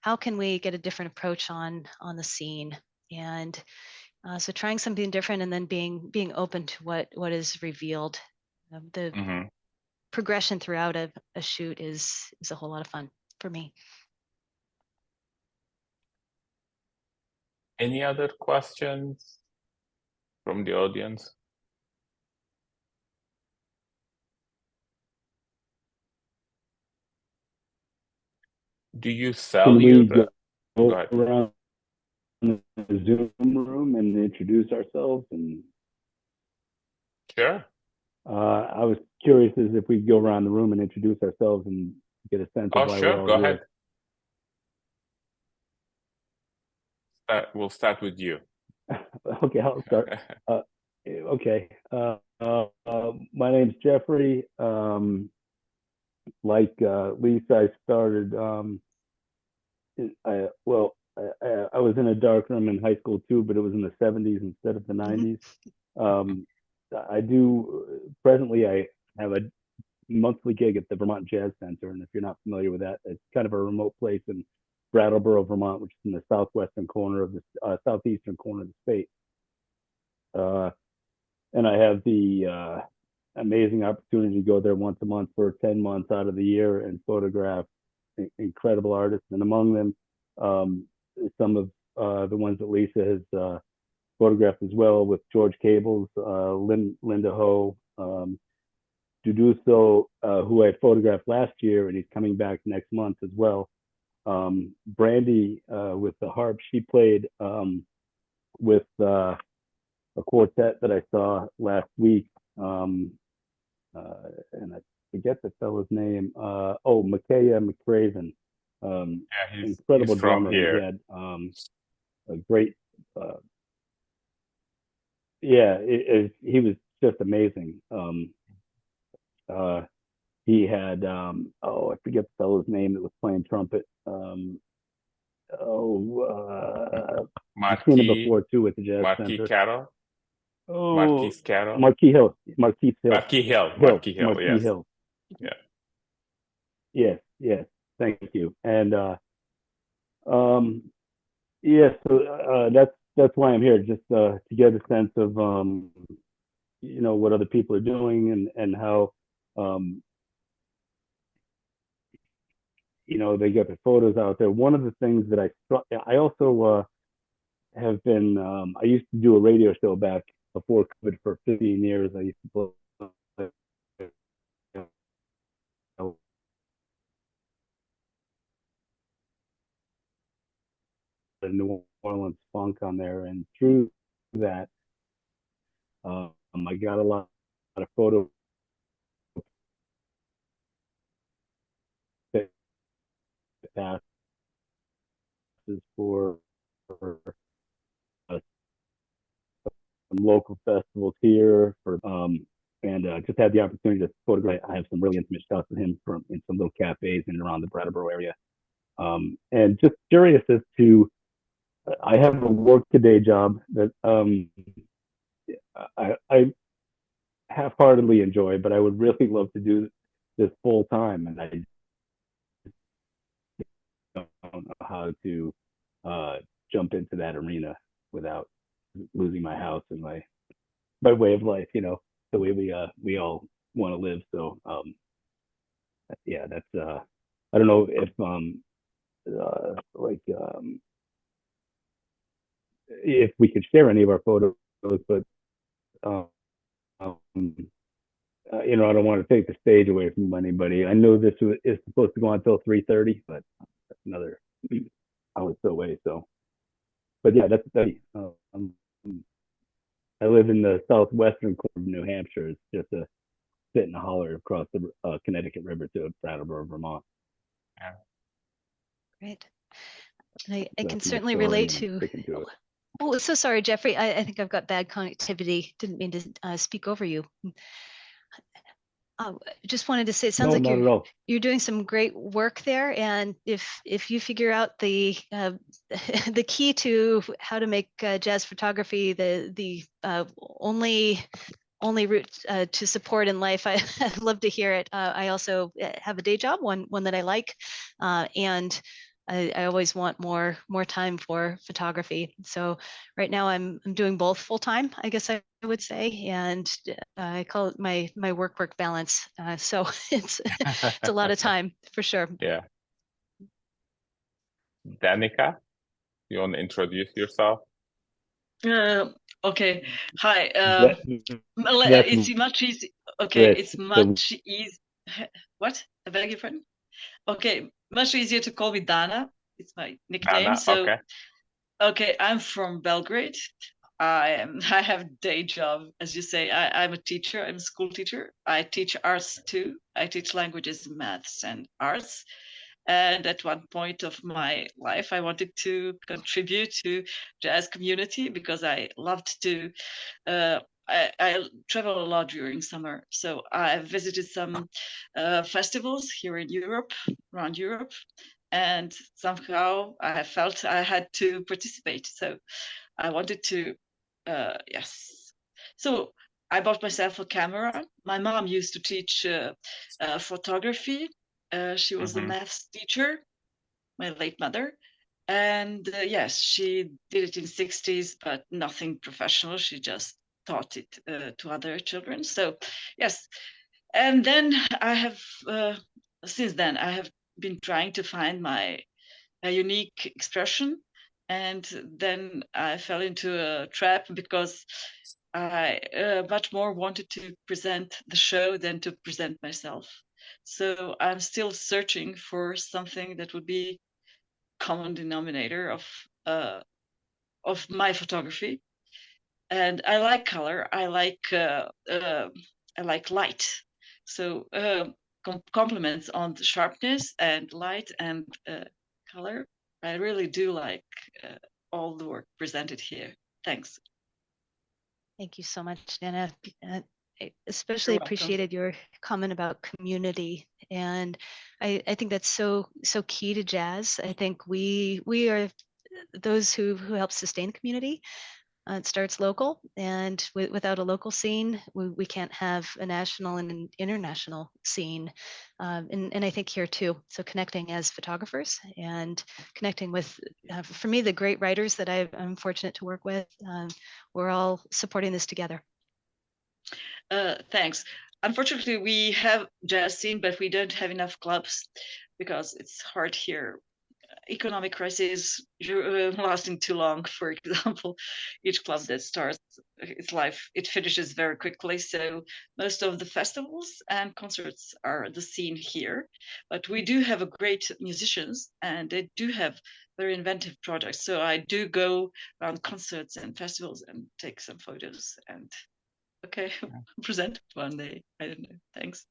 how can we get a different approach on the scene? And so trying something different and then being open to what is revealed. The progression throughout a shoot is a whole lot of fun for me. Any other questions from the audience? Do you sell Can your? we go Go ahead. around the Zoom room and introduce ourselves? And Sure. I was curious as if we go around the room and introduce ourselves and get a sense of why we're Sure. all Go here. ahead. We'll start with you. Okay, I'll start. Okay. My name's Jeffrey. Like Lisa, I started. I was in a dark room in high school too, but it was in the 70s instead of the 90s. I presently I have a monthly gig at the Vermont Jazz Center, and if you're not familiar with that, it's kind of a remote place in Brattleboro, Vermont, which is in the southwestern corner of the southeastern corner of the state. And I have the amazing opportunity to go there once a month for 10 months out of the year and photograph incredible artists, and among them some of the ones that Lisa has photographed as well, with George Cables, Linda Ho, Duduso, who I photographed last year, and he's coming back next month as well. Brandy with the harp, she played with a quartet that I saw last week, and I forget the fellow's name. Micaiah McCraven, incredible he's from drummer. here. He had a great, he was just amazing. He had I forget the fellow's name that was playing trumpet. I've seen it Marquis, before too with the Jazz Marquis Center. Carroll, Oh, Marquis Carroll, Marquis Hill, Marquis Hill, Marquis Hill, Marquis yes. Hill. Yeah. Yes, yes. Thank you. And um, yes, so that's why I'm here, just to get a sense of what other people are doing and how um, they get their photos out there. One of the things that I also have been I used to do a radio show back before COVID for 15 years. I used to play the New Orleans funk on there, and through that, I got a lot of photo passes for some local festivals here and just had the opportunity to photograph. I have some really intimate shots of him in some little cafes in and around the Brattleboro area. And just curious as to, I have a work-a-day job that I half-heartedly enjoy, but I would really love to do this full time, and I don't know how to jump into that arena without losing my house and my way of life, the way we all want to live. So yeah, that's I don't know if if we could share any of our photos, but I don't want to take the stage away from anybody. I know this is supposed to go on until 3:30, but that's another hour so away. So, but yeah, that's I live in the southwestern corner of New Hampshire. It's just a sit in a holler across the Connecticut River to Brattleboro, Vermont. Yeah. Great. And I So can that's my certainly story, relate and I'm to. sticking to it. Oh, so sorry, Jeffrey. I think I've got bad connectivity. Didn't mean to speak over you. Just wanted to say, it sounds No, like not at all. you're doing some great work there, and if you figure out the the key to how to make jazz photography the only route to support in life, I'd love to hear it. I also have a day job, one that I like, and I always want more time for photography. So right now I'm doing both full time, I guess I would say, and I call it my work balance. So it's a lot of time for sure. Yeah. Danica, you want to introduce yourself? Okay. Hi. That's It's much easy. Okay, Rich. it's much easy. What? I beg your pardon? Okay, much easier to call me Dana. It's my nickname. Dana, So, okay. okay, I'm from Belgrade. I have day job, as you say. I'm a teacher. I'm a school teacher. I teach arts too. I teach languages, maths, and arts. And at one point of my life, I wanted to contribute to jazz community because I loved to. I travel a lot during summer, so I visited some festivals here in Europe, around Europe, and somehow I felt I had to participate. So I wanted to, yes. So I bought myself a camera. My mom used to teach photography. She was a maths teacher, my late mother. And yes, she did it in 60s, but nothing professional. She just taught it to other children. So yes. And then I have, since then, I have been trying to find my a unique expression. And then I fell into a trap because I much more wanted to present the show than to present myself. So I'm still searching for something that would be common denominator of my photography. And I like color. I like light. So compliments on the sharpness and light and color. I really do like all the work presented here. Thanks. Thank you so much, Dana. I especially You're welcome. appreciated your comment about community And I think that's so key to jazz. I think we are those who help sustain the community. It starts local, and without a local scene, we can't have a national and an international scene. And I think here too, so connecting as photographers and connecting with, for me, the great writers that I'm fortunate to work with, we're all supporting this together. Thanks. Unfortunately, we have jazz scene, but we don't have enough clubs because it's hard here. Economic crisis lasting too long, for example. Each club that starts its life, it finishes very quickly. So most of the festivals and concerts are the scene here. But we do have a great musicians, and they do have very inventive projects. So I do go around concerts and festivals and take some photos and okay, present one day. I don't know. Thanks.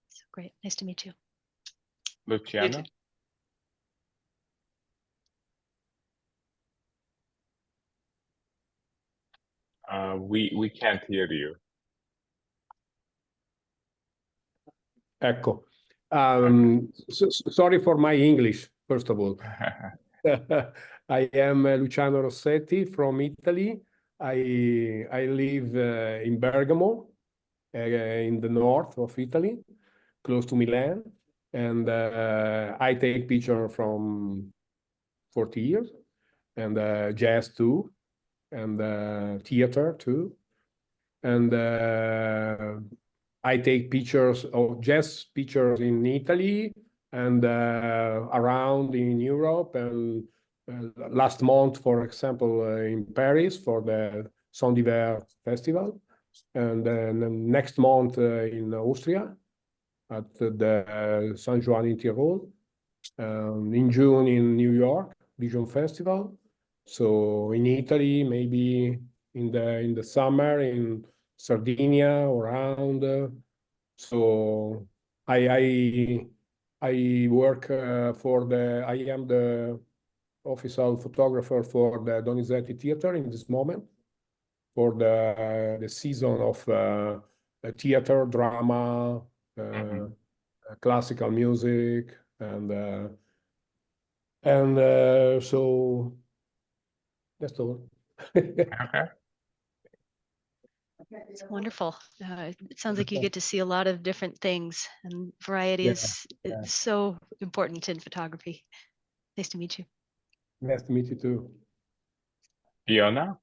So great. Nice to meet you. Luciano? We can't hear you. Ecco. Sorry for my English, first of all. I am Luciano Rossetti from Italy. I live in Bergamo, in the north of Italy, close to Milan. And I take pictures from 40 years, and jazz too, and theater too. And I take pictures of jazz pictures in Italy and around in Europe. And last month, for example, in Paris for the Son d'Hiver Festival. And then next month in Austria at the San Juan in Tirol. In June in New York, Vision Festival. So in Italy, maybe in the summer in Sardinia around. So I work I am the official photographer for the Donizetti Theater in this moment, for the season of theater, drama, classical music, and so that's all. Okay. It's wonderful. It sounds like you get to see a lot of different things, and variety is so important in photography. Nice to meet you. Nice to meet you too. Fiona?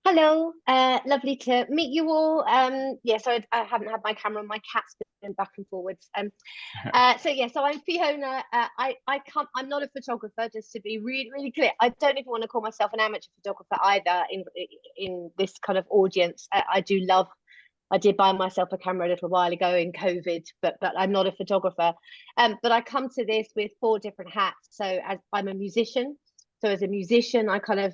Hello, lovely to meet you all. Yeah, so I haven't had my camera on. My cat's been back and forwards. So I'm Fiona. I'm not a photographer, just to be really, really clear. I don't even want to call myself an amateur photographer either. In this kind of audience, I did buy myself a camera a little while ago in COVID, but I'm not a photographer. But I come to this with 4 different hats. So as I'm a musician. So as a musician, I kind of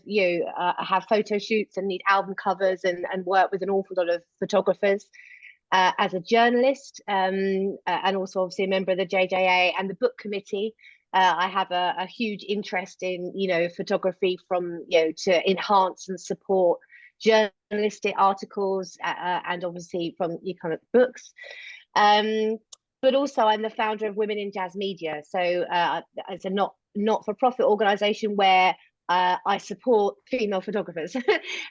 have photo shoots and need album covers and work with an awful lot of photographers. As a journalist, and also obviously a member of the JJA and the book committee, I have a huge interest in photography from to enhance and support journalistic articles and obviously from kind of books. But also I'm the founder of Women in Jazz Media. So it's a not-for-profit organization where I support female photographers. So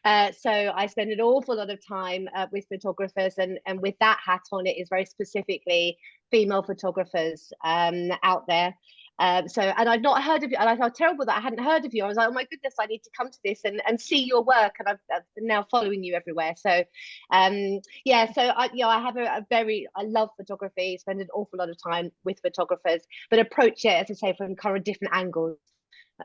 I spend an awful lot of time with photographers, and with that hat on, it is very specifically female photographers out there. And I'd not heard of you, and I felt terrible that I hadn't heard of you. I was like, oh my goodness, I need to come to this and see your work, and I've been now following you everywhere. So yeah, so I have I love photography, spend an awful lot of time with photographers, but approach it, as I say, from kind of different angles.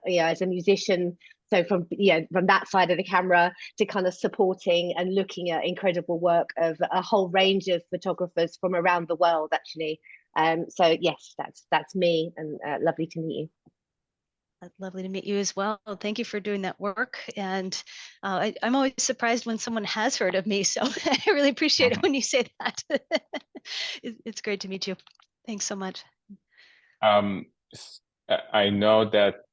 As a musician, so from that side of the camera to kind of supporting and looking at incredible work of a whole range of photographers from around the world, actually. So yes, that's me, and lovely to meet you. Lovely to meet you as well. Thank you for doing that work. And I'm always surprised when someone has heard of me. So I really appreciate it when you say that. It's great to meet you. Thanks so much. I know that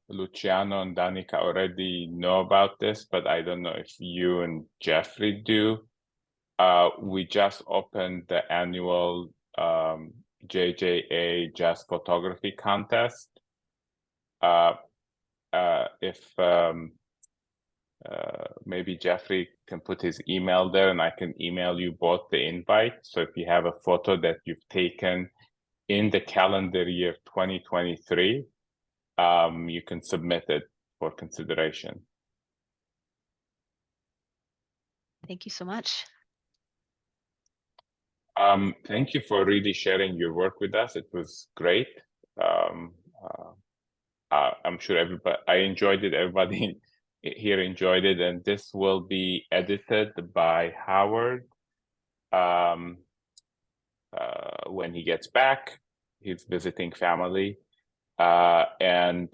Luciano and Danica already know about this, but I don't know if you and Jeffrey do. We just opened the annual JJA Jazz Photography Contest. If maybe Jeffrey can put his email there, and I can email you both the invite. So if you have a photo that you've taken in the calendar year 2023, you can submit it for consideration. Thank you so much. Thank you for really sharing your work with us. It was great. I'm sure I enjoyed it. Everybody here enjoyed it, and this will be edited by Howard when he gets back. He's visiting family, and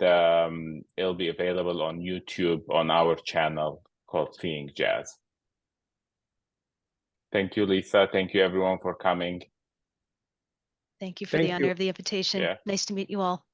it'll be available on YouTube on our channel called Seeing Jazz. Thank you, Lisa. Thank you, everyone, for coming. Thank you for the honor of the invitation. Yeah. Nice to meet you all.